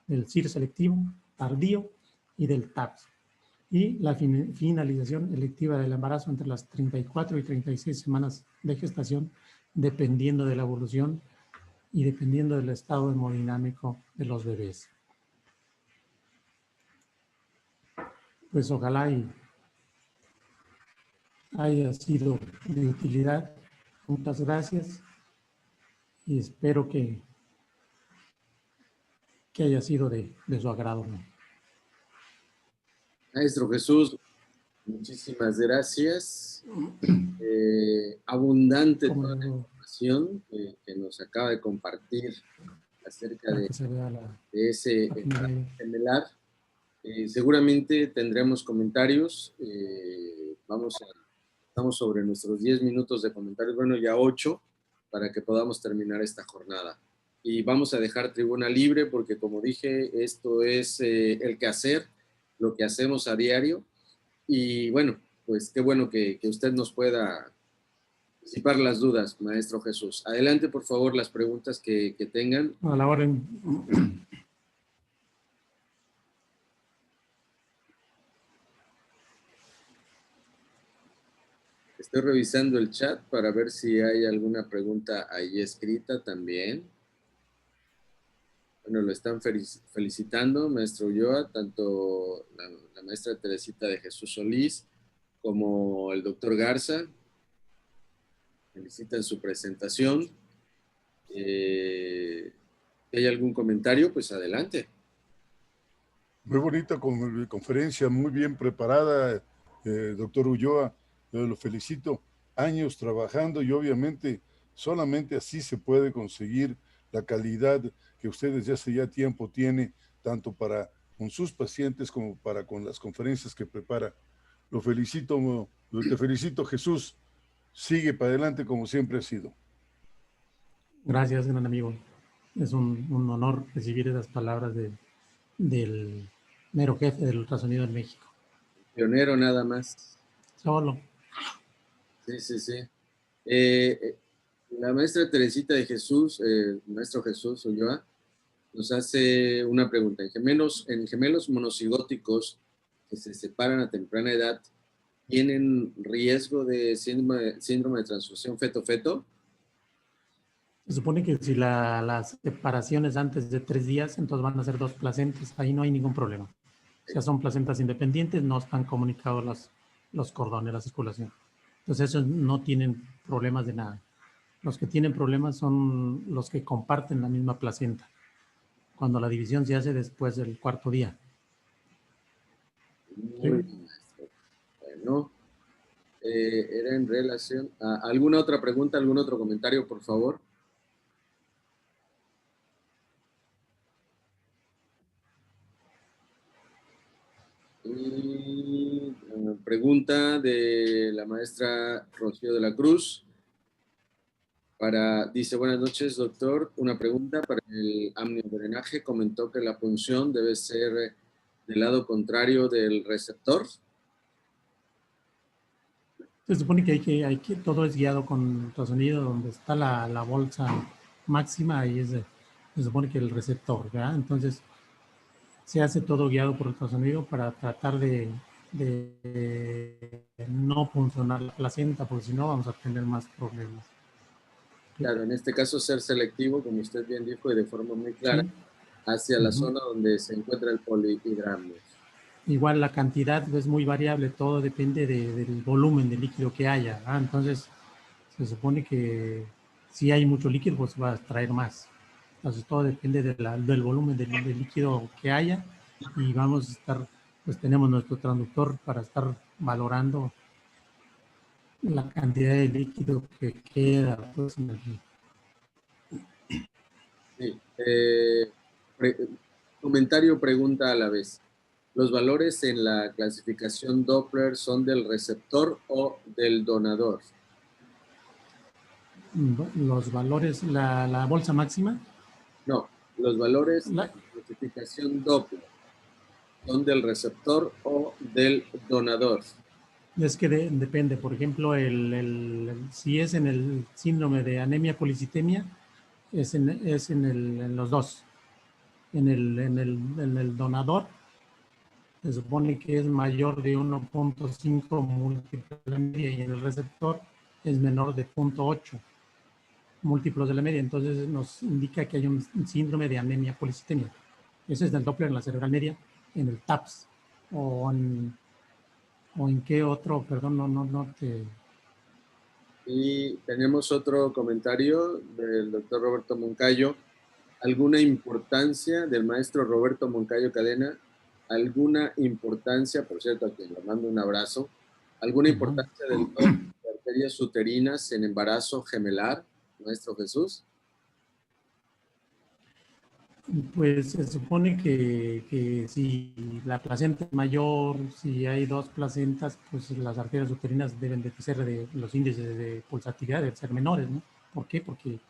del CIR selectivo tardío y del TAPS. Y la finalización electiva del embarazo entre las 34 y 36 semanas de gestación, dependiendo de la evolución y dependiendo del estado hemodinámico de los bebés. Pues ojalá y haya sido de utilidad. Muchas gracias y espero que haya sido de su agrado, ¿no? Maestro Jesús, muchísimas gracias. Abundante toda la información que nos acaba de compartir acerca de ese gemelar. Seguramente tendremos comentarios. Estamos sobre nuestros 10 minutos de comentarios, bueno, ya 8, para que podamos terminar esta jornada. Y vamos a dejar tribuna libre porque, como dije, esto es el quehacer, lo que hacemos a diario. Y bueno, pues qué bueno que usted nos pueda disipar las dudas, maestro Jesús. Adelante, por favor, las preguntas que tengan. A la orden. Estoy revisando el chat para ver si hay alguna pregunta ahí escrita también. Bueno, lo están felicitando, maestro Ulloa, tanto la maestra Teresita de Jesús Solís como el doctor Garza. Felicitan su presentación. ¿Hay algún comentario? Pues adelante. Muy bonita conferencia, muy bien preparada, doctor Ulloa. Yo lo felicito. Años trabajando y obviamente solamente así se puede conseguir la calidad que usted desde hace ya tiempo tiene, tanto para con sus pacientes como para con las conferencias que prepara. Lo felicito, te felicito, Jesús. Sigue para adelante como siempre ha sido. Gracias, gran amigo. Es un honor recibir esas palabras del mero jefe del ultrasonido en México. Pionero nada más. Solo. Sí, sí, sí. La maestra Teresita de Jesús, maestro Jesús Ulloa, nos hace una pregunta. En gemelos monocigóticos que se separan a temprana edad, ¿tienen riesgo de síndrome de transfusión feto-feto? Se supone que si la separación es antes de 3 días, entonces van a ser 2 placentas. Ahí no hay ningún problema. O sea, son placentas independientes, no están comunicados los cordones, la circulación. Entonces, esos no tienen problemas de nada. Los que tienen problemas son los que comparten la misma placenta, cuando la división se hace después del 4.º día. Muy bien, maestro. Bueno, era en relación a alguna otra pregunta, algún otro comentario, por favor. Y pregunta de la maestra Rocío de la Cruz. Dice, buenas noches, doctor. Una pregunta para el amniodrenaje. Comentó que la punción debe ser del lado contrario del receptor. Se supone que todo es guiado con ultrasonido, donde está la bolsa máxima, ahí se supone que el receptor, ¿verdad? Entonces, se hace todo guiado por ultrasonido para tratar de no puncionar la placenta, porque si no vamos a tener más problemas. Claro, en este caso ser selectivo, como usted bien dijo, y de forma muy clara, Sí. hacia la zona donde se encuentra el polihidramnios. Igual la cantidad es muy variable, todo depende del volumen de líquido que haya, ¿verdad? Entonces, se supone que si hay mucho líquido, pues va a extraer más. Entonces, todo depende del volumen del líquido que haya y vamos a estar, pues tenemos nuestro transductor para estar valorando la cantidad de líquido que queda, pues, en el, Sí. Comentario, pregunta a la vez. ¿Los valores en la clasificación Doppler son del receptor o del donador? los valores, la bolsa máxima. No, los valores La, en la clasificación Doppler son del receptor o del donador. es que depende, por ejemplo, si es en el síndrome de anemia policitemia, en los dos. En el donador se supone que es mayor de 1.5 múltiplos de la media y en el receptor es menor de 0.8 múltiplos de la media. Entonces nos indica que hay un síndrome de anemia policitemia. Ese es del Doppler en la cerebral media, en el TAPS. O en qué otro, perdón, no te... Y tenemos otro comentario del doctor Roberto Moncayo. ¿Alguna importancia del maestro Roberto Moncayo Cadena? ¿Alguna importancia, por cierto, a quien le mando un abrazo, alguna importancia del DOP de arterias uterinas en embarazo gemelar, maestro Jesús? Pues se supone que si la placenta es mayor, si hay dos placentas, pues las arterias uterinas deben de ser de los índices de pulsatividad deben ser menores, ¿no? ¿Por qué? Porque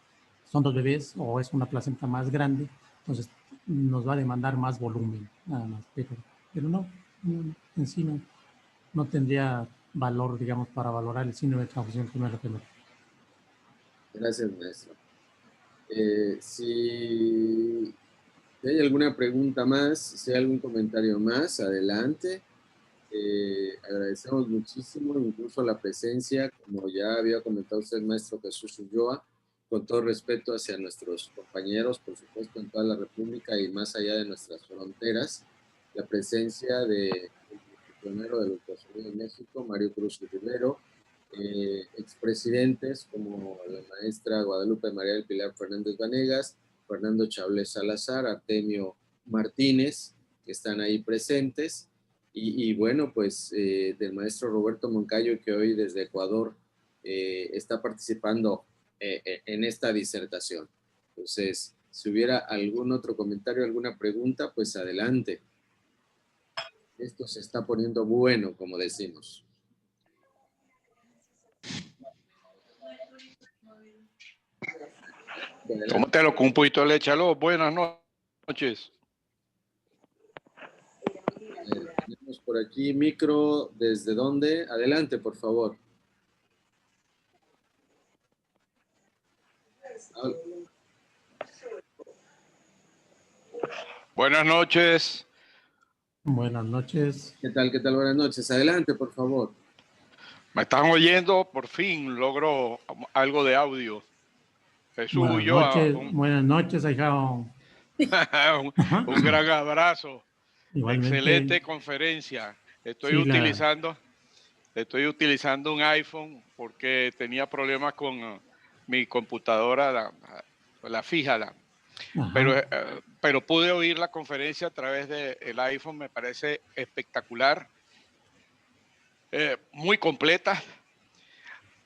son dos bebés o es una placenta más grande, entonces nos va a demandar más volumen, nada más. Pero en sí no tendría valor, digamos, para valorar el síndrome de transfusión gemelo. Gracias, maestro. Si hay alguna pregunta más, si hay algún comentario más, adelante. Agradecemos muchísimo, incluso la presencia, como ya había comentado usted, maestro Jesús Ulloa, con todo respeto hacia nuestros compañeros, por supuesto, en toda la República y más allá de nuestras fronteras, la presencia del pionero del ultrasonido en México, Mario Cruz Rivero, expresidentes como la maestra Guadalupe María del Pilar Fernández Vanegas, Fernando Chables Salazar, Artemio Martínez, que están ahí presentes, y bueno, pues del maestro Roberto Moncayo, que hoy desde Ecuador está participando en esta disertación. Entonces, si hubiera algún otro comentario, alguna pregunta, pues adelante. Esto se está poniendo bueno, como decimos. Tómatelo con un poquito de leche. Aló, buenas noches. Tenemos por aquí micro, ¿desde dónde? Adelante, por favor. Buenas noches. Buenas noches. ¿Qué tal? ¿Qué tal? Buenas noches. Adelante, por favor. ¿Me están oyendo? Por fin logro algo de audio. Jesús Ulloa, buenas noches, ahijado. un gran abrazo. Igualmente. Excelente conferencia. Estoy utilizando un iPhone porque tenía problemas con mi computadora, la fija. Pero pude oír la conferencia a través del iPhone. Me parece espectacular. Muy completa.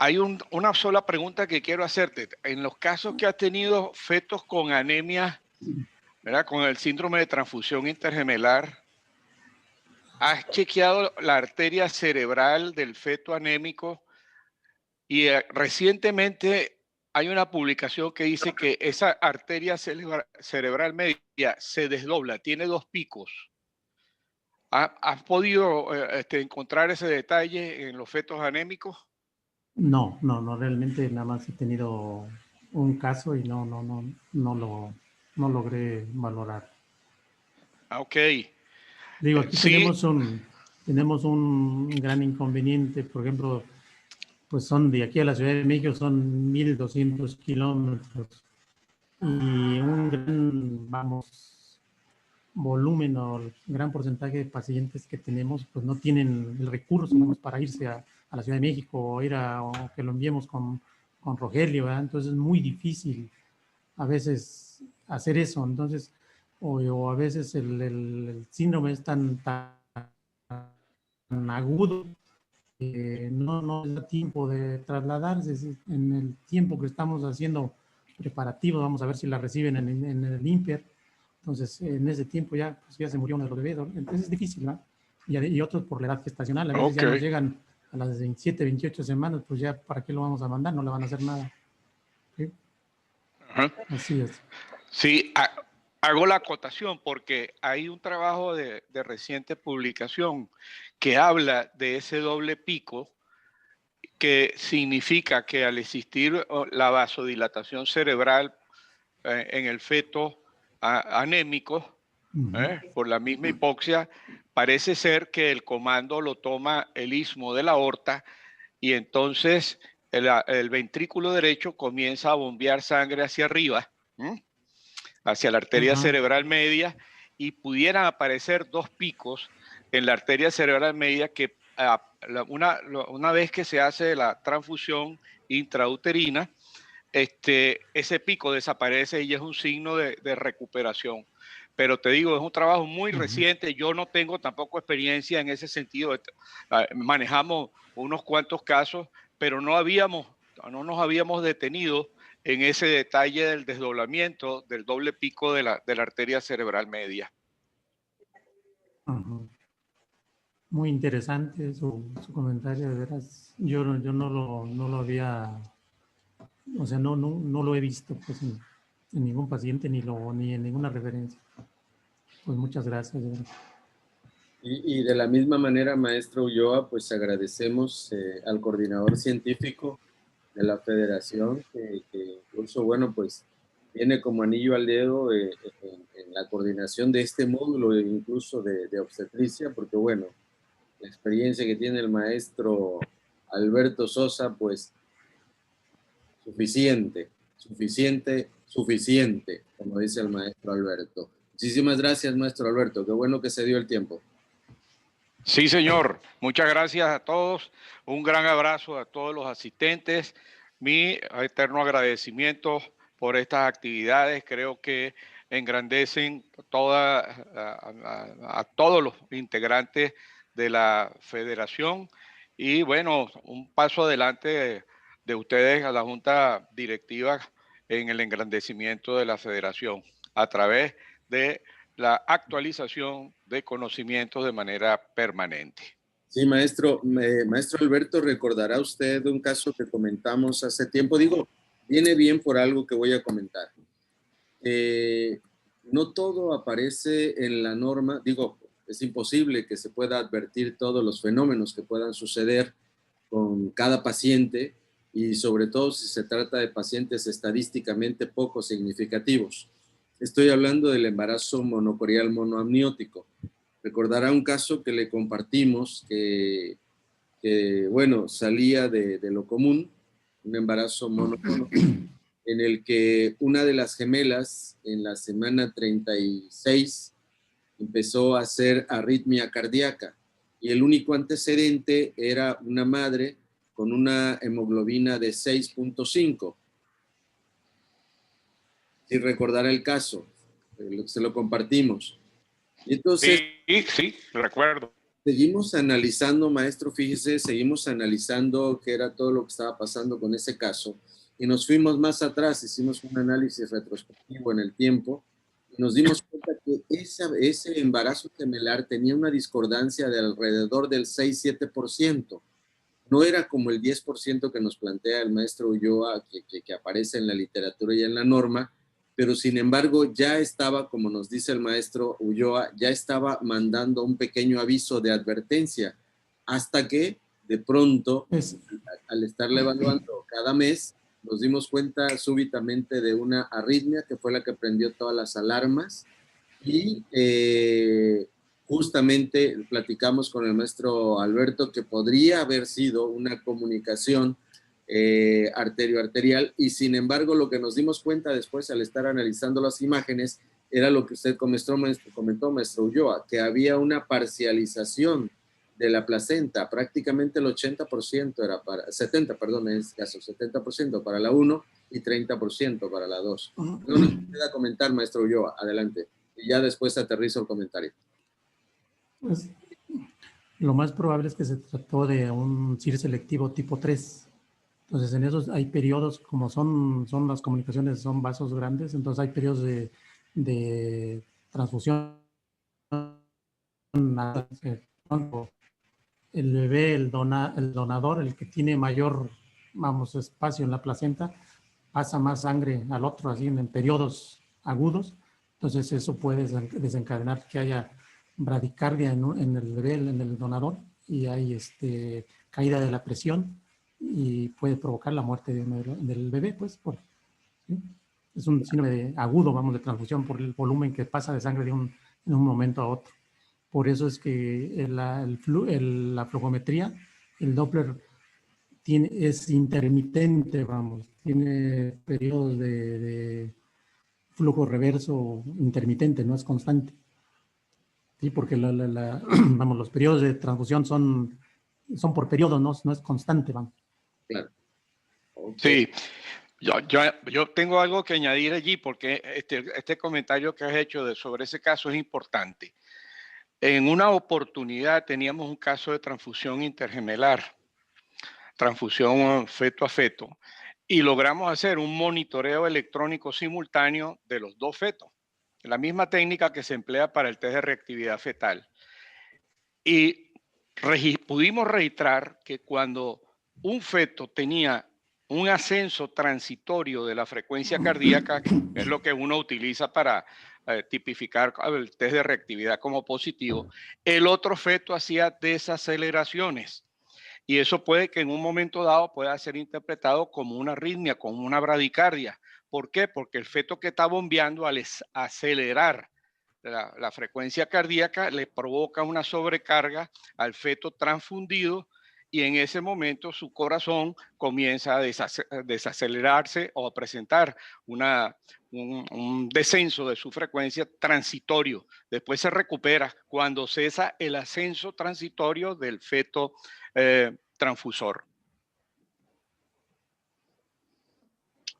Hay una sola pregunta que quiero hacerte. En los casos que has tenido fetos con anemia, ¿verdad? Con el síndrome de transfusión intergemelar, ¿has chequeado la arteria cerebral del feto anémico? Y recientemente hay una publicación que dice que esa arteria cerebral media se desdobla, tiene dos picos. ¿Has podido encontrar ese detalle en los fetos anémicos? No, realmente nada más he tenido un caso y no logré valorar. Ok. Digo, aquí sí. tenemos un gran inconveniente, por ejemplo, pues son de aquí a la Ciudad de México son 1,200 kilómetros y un gran, volumen o gran porcentaje de pacientes que tenemos, pues no tienen el recurso para irse a la Ciudad de México o o que lo enviemos con Rogelio, ¿verdad? Entonces es muy difícil a veces hacer eso. Entonces, o a veces el síndrome es tan agudo no da tiempo de trasladarse. En el tiempo que estamos haciendo preparativos, vamos a ver si la reciben en el INPER. Entonces, en ese tiempo ya, pues, ya se murió uno de los bebés. Entonces es difícil, ¿no? Y otros por la edad gestacional. A veces ya nos llegan a las 27, 28 semanas, pues ya, ¿para qué lo vamos a mandar? No le van a hacer nada. ¿Sí? Así es. Sí, hago la acotación porque hay un trabajo de reciente publicación que habla de ese doble pico, que significa que al existir la vasodilatación cerebral en el feto anémico, por la misma hipoxia, parece ser que el comando lo toma el istmo de la aorta y entonces el ventrículo derecho comienza a bombear sangre hacia arriba, hacia la arteria cerebral media, y pudieran aparecer dos picos en la arteria cerebral media que una vez que se hace la transfusión intrauterina, ese pico desaparece y es un signo de recuperación. Pero te digo, es un trabajo muy reciente, yo no tengo tampoco experiencia en ese sentido. Manejamos unos cuantos casos, pero no nos habíamos detenido en ese detalle del desdoblamiento del doble pico de la arteria cerebral media. Muy interesante su comentario, de veras. Yo no lo había, o sea, no lo he visto, pues, en ningún paciente ni en ninguna referencia. Pues muchas gracias. Y de la misma manera, maestro Ulloa, pues agradecemos al coordinador científico de la federación, que incluso, bueno, pues viene como anillo al dedo en la coordinación de este módulo, incluso de obstetricia, porque, bueno, la experiencia que tiene el maestro Alberto Sosa, pues suficiente, como dice el maestro Alberto. Muchísimas gracias, maestro Alberto. Qué bueno que se dio el tiempo. Sí, señor. Muchas gracias a todos. Un gran abrazo a todos los asistentes. Mi eterno agradecimiento por estas actividades. Creo que engrandecen a todos los integrantes de la federación. Y bueno, un paso adelante de ustedes a la Junta Directiva en el engrandecimiento de la federación a través de la actualización de conocimientos de manera permanente. Sí, maestro. Maestro Alberto, recordará usted un caso que comentamos hace tiempo. Digo, viene bien por algo que voy a comentar. No todo aparece en la norma. Digo, es imposible que se pueda advertir todos los fenómenos que puedan suceder con cada paciente y sobre todo si se trata de pacientes estadísticamente poco significativos. Estoy hablando del embarazo monocorial monoamniótico. Recordará un caso que le compartimos que bueno, salía de lo común, un embarazo monocorial, en el que una de las gemelas en la semana 36 empezó a hacer arritmia cardíaca y el único antecedente era una madre con una hemoglobina de 6.5. Si recordará el caso, se lo compartimos. Y entonces, sí, recuerdo. Seguimos analizando, maestro, fíjese, seguimos analizando qué era todo lo que estaba pasando con ese caso y nos fuimos más atrás, hicimos un análisis retrospectivo en el tiempo y nos dimos cuenta que ese embarazo gemelar tenía una discordancia de alrededor del 6-7%. No era como el 10% que nos plantea el maestro Ulloa, que aparece en la literatura y en la norma, pero sin embargo ya estaba, como nos dice el maestro Ulloa, ya estaba mandando un pequeño aviso de advertencia, hasta que de pronto, al estarla evaluando cada mes, nos dimos cuenta súbitamente de una arritmia que fue la que prendió todas las alarmas y justamente platicamos con el maestro Alberto que podría haber sido una comunicación arterio-arterial y sin embargo lo que nos dimos cuenta después al estar analizando las imágenes era lo que usted comentó, maestro Ulloa, que había una parcialización de la placenta, prácticamente el 80% era para, 70%, perdón, en este caso, 70% para la 1 y 30% para la 2. No nos pueda comentar, maestro Ulloa, adelante. Y ya después aterrizo el comentario. Pues, Lo más probable es que se trató de un CIR selectivo tipo 3. Entonces, en esos hay periodos, como son las comunicaciones, son vasos grandes, entonces hay periodos de transfusión. El bebé, el donador, el que tiene mayor, vamos, espacio en la placenta, pasa más sangre al otro, así en periodos agudos. Entonces, eso puede desencadenar que haya bradicardia en el bebé, en el donador, y hay caída de la presión y puede provocar la muerte del bebé, pues, ¿sí? Es un síndrome agudo, vamos, de transfusión por el volumen que pasa de sangre de un momento a otro. Por eso es que la flujometría, el Doppler, es intermitente, vamos, tiene periodos de flujo reverso intermitente, no es constante. Sí, porque vamos, los periodos de transfusión son por periodo, no es constante, vamos. Claro. Okay. Sí, yo tengo algo que añadir allí porque este comentario que has hecho sobre ese caso es importante. En una oportunidad teníamos un caso de transfusión intergemelar, transfusión feto a feto, y logramos hacer un monitoreo electrónico simultáneo de los dos fetos, la misma técnica que se emplea para el test de reactividad fetal. Y pudimos registrar que cuando un feto tenía un ascenso transitorio de la frecuencia cardíaca, que es lo que uno utiliza para tipificar el test de reactividad como positivo, el otro feto hacía desaceleraciones. Y eso puede que en un momento dado pueda ser interpretado como una arritmia, como una bradicardia. ¿Por qué? Porque el feto que está bombeando al acelerar la frecuencia cardíaca le provoca una sobrecarga al feto transfundido y en ese momento su corazón comienza a desacelerarse o a presentar un descenso de su frecuencia transitorio. Después se recupera cuando cesa el ascenso transitorio del feto transfusor.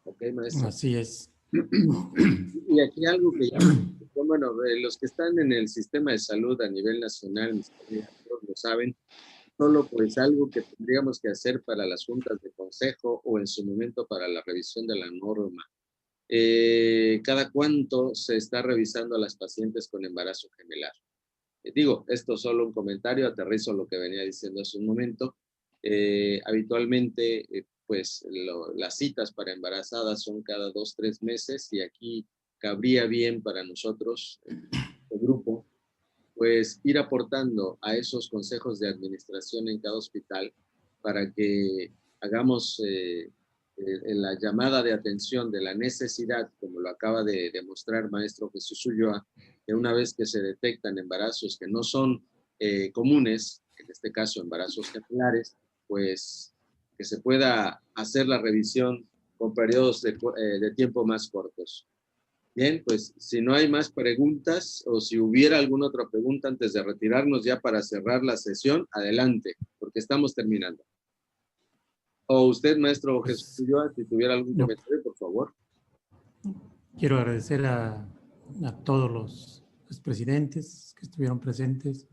Ok, maestro. Así es. Y aquí algo que ya, bueno, los que están en el sistema de salud a nivel nacional, mis colegas, todos lo saben, solo pues algo que tendríamos que hacer para las juntas de consejo o en su momento para la revisión de la norma. ¿Cada cuánto se está revisando a las pacientes con embarazo gemelar? Digo, esto es solo un comentario, aterrizo lo que venía diciendo hace un momento. Habitualmente, pues las citas para embarazadas son cada 2-3 meses y aquí cabría bien para nosotros, el grupo, pues ir aportando a esos consejos de administración en cada hospital para que hagamos la llamada de atención de la necesidad, como lo acaba de demostrar maestro Jesús Ulloa, que una vez que se detectan embarazos que no son comunes, en este caso embarazos gemelares, pues que se pueda hacer la revisión con periodos de tiempo más cortos. Bien, pues si no hay más preguntas o si hubiera alguna otra pregunta antes de retirarnos ya para cerrar la sesión, adelante, porque estamos terminando. O usted, maestro Jesús Ulloa, si tuviera algún comentario, por favor. Quiero agradecer a todos los expresidentes que estuvieron presentes,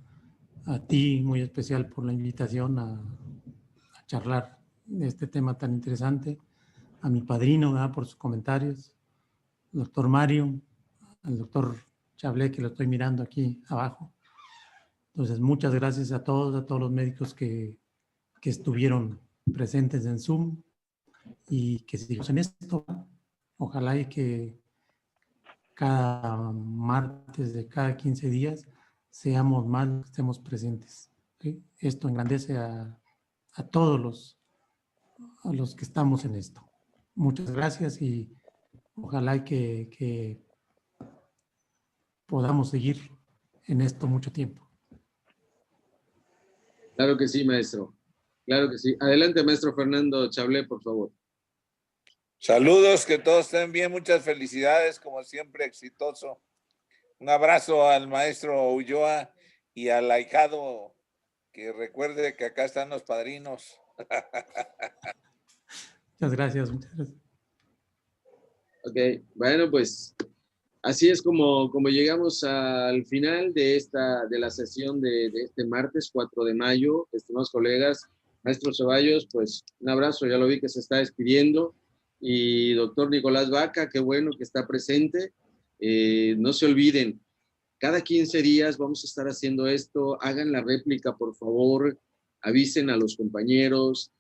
a ti muy especial por la invitación a charlar de este tema tan interesante, a mi padrino, ¿verdad?, por sus comentarios, al doctor Mario, al doctor Chablé, que lo estoy mirando aquí abajo. Entonces, muchas gracias a todos los médicos que estuvieron presentes en Zoom y que sigamos en esto. Ojalá y que cada martes de cada 15 días seamos más, estemos presentes. ¿Sí? Esto engrandece a todos los que estamos en esto. Muchas gracias y ojalá que podamos seguir en esto mucho tiempo. Claro que sí, maestro. Claro que sí. Adelante, maestro Fernando Chablé, por favor. Saludos, que todos estén bien, muchas felicidades, como siempre, exitoso. Un abrazo al maestro Ulloa y al ahijado, que recuerde que acá están los padrinos. Muchas gracias, muchas gracias. Ok, bueno, pues así es como llegamos al final de la sesión de este martes 4 de mayo. Estimados colegas, maestro Ceballos, pues un abrazo, ya lo vi que se está despidiendo. Y doctor Nicolás Vaca, qué bueno que está presente. No se olviden, cada 15 días vamos a estar haciendo esto. Hagan la réplica, por favor. Avisen a los compañeros,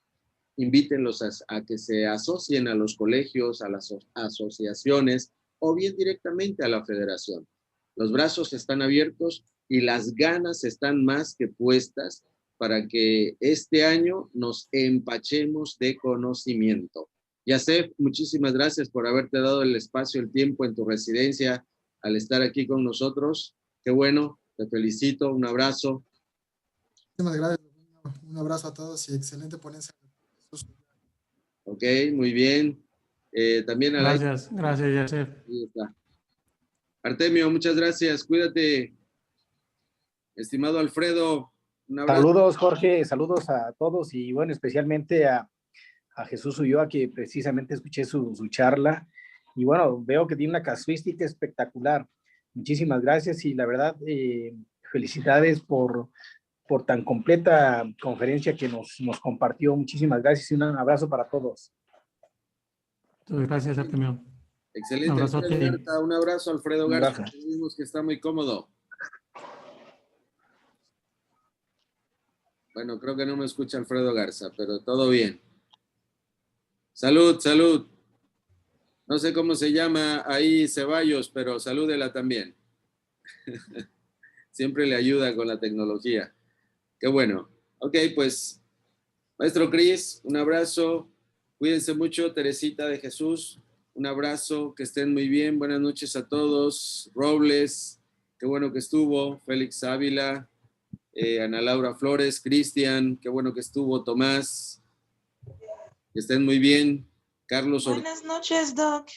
invítenlos a que se asocien a los colegios, a las asociaciones o bien directamente a la federación. Los brazos están abiertos y las ganas están más que puestas para que este año nos empachemos de conocimiento. Yasef, muchísimas gracias por haberte dado el espacio, el tiempo en tu residencia al estar aquí con nosotros. Qué bueno, te felicito, un abrazo. Muchísimas gracias. Un abrazo a todos y excelente ponencia. Ok, muy bien. También a Gracias, gracias, Yasef. Ahí está. Artemio, muchas gracias. Cuídate. Estimado Alfredo, un abrazo. Saludos, Jorge, saludos a todos y bueno, especialmente a Jesús Ulloa, que precisamente escuché su charla y bueno, veo que tiene una casuística espectacular. Muchísimas gracias y la verdad, felicidades por tan completa conferencia que nos compartió. Muchísimas gracias y un abrazo para todos. Gracias, Artemio. Excelente. Un abrazo, Un abrazo, Alfredo Garza. Vimos que está muy cómodo. Bueno, creo que no me escucha Alfredo Garza, pero todo bien. Salud, salud. No sé cómo se llama ahí Ceballos, pero salúdela también. Siempre le ayuda con la tecnología. Qué bueno. Ok, pues, maestro Cris, un abrazo. Cuídense mucho, Teresita de Jesús. Un abrazo, que estén muy bien. Buenas noches a todos. Robles, qué bueno que estuvo. Félix Ávila, Ana Laura Flores, Cristian, qué bueno que estuvo. Tomás, que estén muy bien. Carlos Ortiz. Buenas noches, Doc.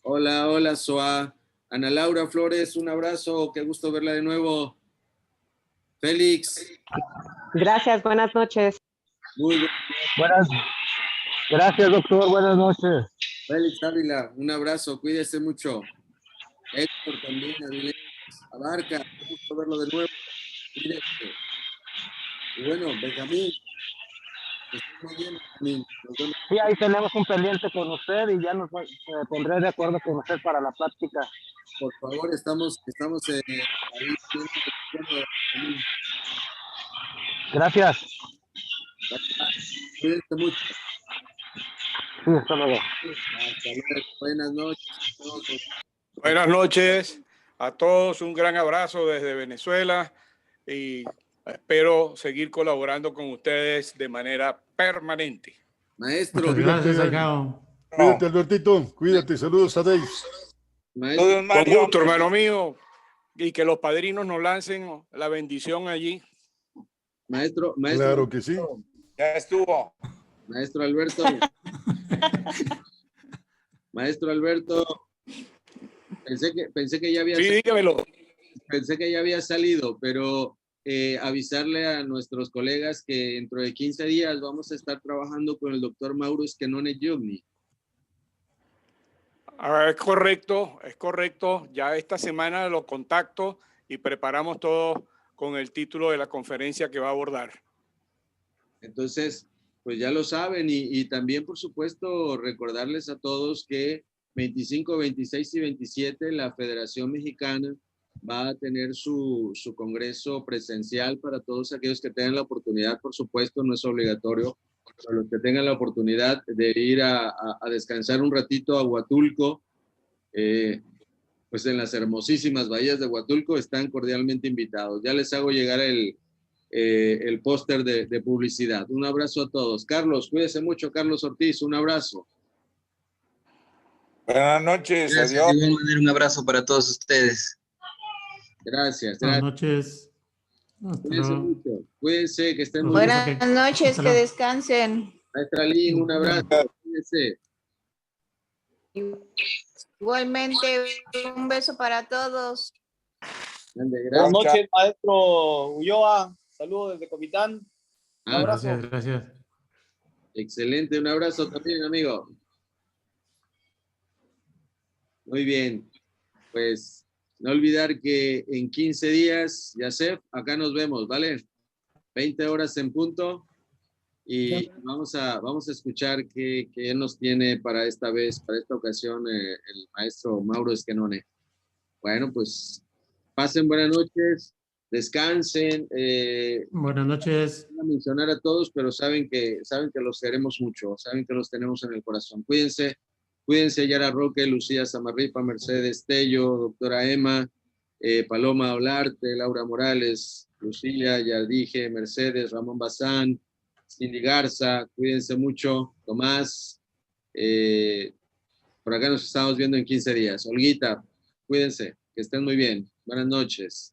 Hola, hola, Soa. Ana Laura Flores, un abrazo. Qué gusto verla de nuevo. Félix. Gracias, buenas noches. Muy bien. Gracias, doctor. Buenas noches. Félix Ávila, un abrazo, cuídese mucho. Héctor también, Avilés, Abarca, qué gusto verlo de nuevo. Cuídese. Y bueno, Benjamín, muy bien, Benjamín. Sí, ahí tenemos un pendiente con usted y ya nos pondré de acuerdo con usted para la práctica. Por favor, estamos ahí. Gracias. Cuídense mucho. Sí, hasta luego. Hasta luego. Buenas noches a todos. Buenas noches a todos. Un gran abrazo desde Venezuela y espero seguir colaborando con ustedes de manera permanente. Maestro. Gracias, Aigao. Cuídate, Albertito. Cuídate. Saludos a Dave. Maestro. Con gusto, hermano mío. Y que los padrinos nos lancen la bendición allí. Maestro. Claro que sí. Ya estuvo. Maestro Alberto. Maestro Alberto. Pensé que ya había Sí, dígamelo. Pensé que ya había salido, pero avisarle a nuestros colegas que dentro de 15 días vamos a estar trabajando con el doctor Mauro Esquenone Giugni. Es correcto. Ya esta semana lo contacto y preparamos todo con el título de la conferencia que va a abordar. Entonces, pues ya lo saben y también, por supuesto, recordarles a todos que 25, 26 y 27 la Federación Mexicana va a tener su congreso presencial para todos aquellos que tengan la oportunidad, por supuesto, no es obligatorio, para los que tengan la oportunidad de ir a descansar un ratito a Huatulco, pues en las hermosísimas bahías de Huatulco están cordialmente invitados. Ya les hago llegar el póster de publicidad. Un abrazo a todos. Carlos, cuídese mucho. Carlos Ortiz, un abrazo. Buenas noches. Gracias, Adiós. de igual manera, un abrazo para todos ustedes. Gracias. Buenas noches. Cuídense mucho. Cuídense, que estén muy bien. Buenas noches, que descansen. Maestra Lynn, un abrazo. Cuídense. Igualmente, un beso para todos. Buenas noches, maestro Ulloa. Saludos desde Comitán. Un abrazo. Gracias. Excelente, un abrazo también, amigo. Muy bien. pues no olvidar que en 15 días, Yasef, acá nos vemos, ¿vale? 20 horas en punto. Y vamos a escuchar qué nos tiene para esta vez, para esta ocasión, el maestro Mauro Esquenone. Bueno, pues pasen buenas noches, descansen. Buenas noches. No voy a mencionar a todos, pero saben que los queremos mucho, saben que los tenemos en el corazón. Cuídense, Yara Roque, Lucía Samarripa, Mercedes Tello, doctora Emma, Paloma Olarte, Laura Morales, Lucía, ya dije, Mercedes, Ramón Bazán, Cindy Garza, cuídense mucho. Tomás, por acá nos estamos viendo en 15 días. Olguita, cuídense, que estén muy bien. Buenas noches.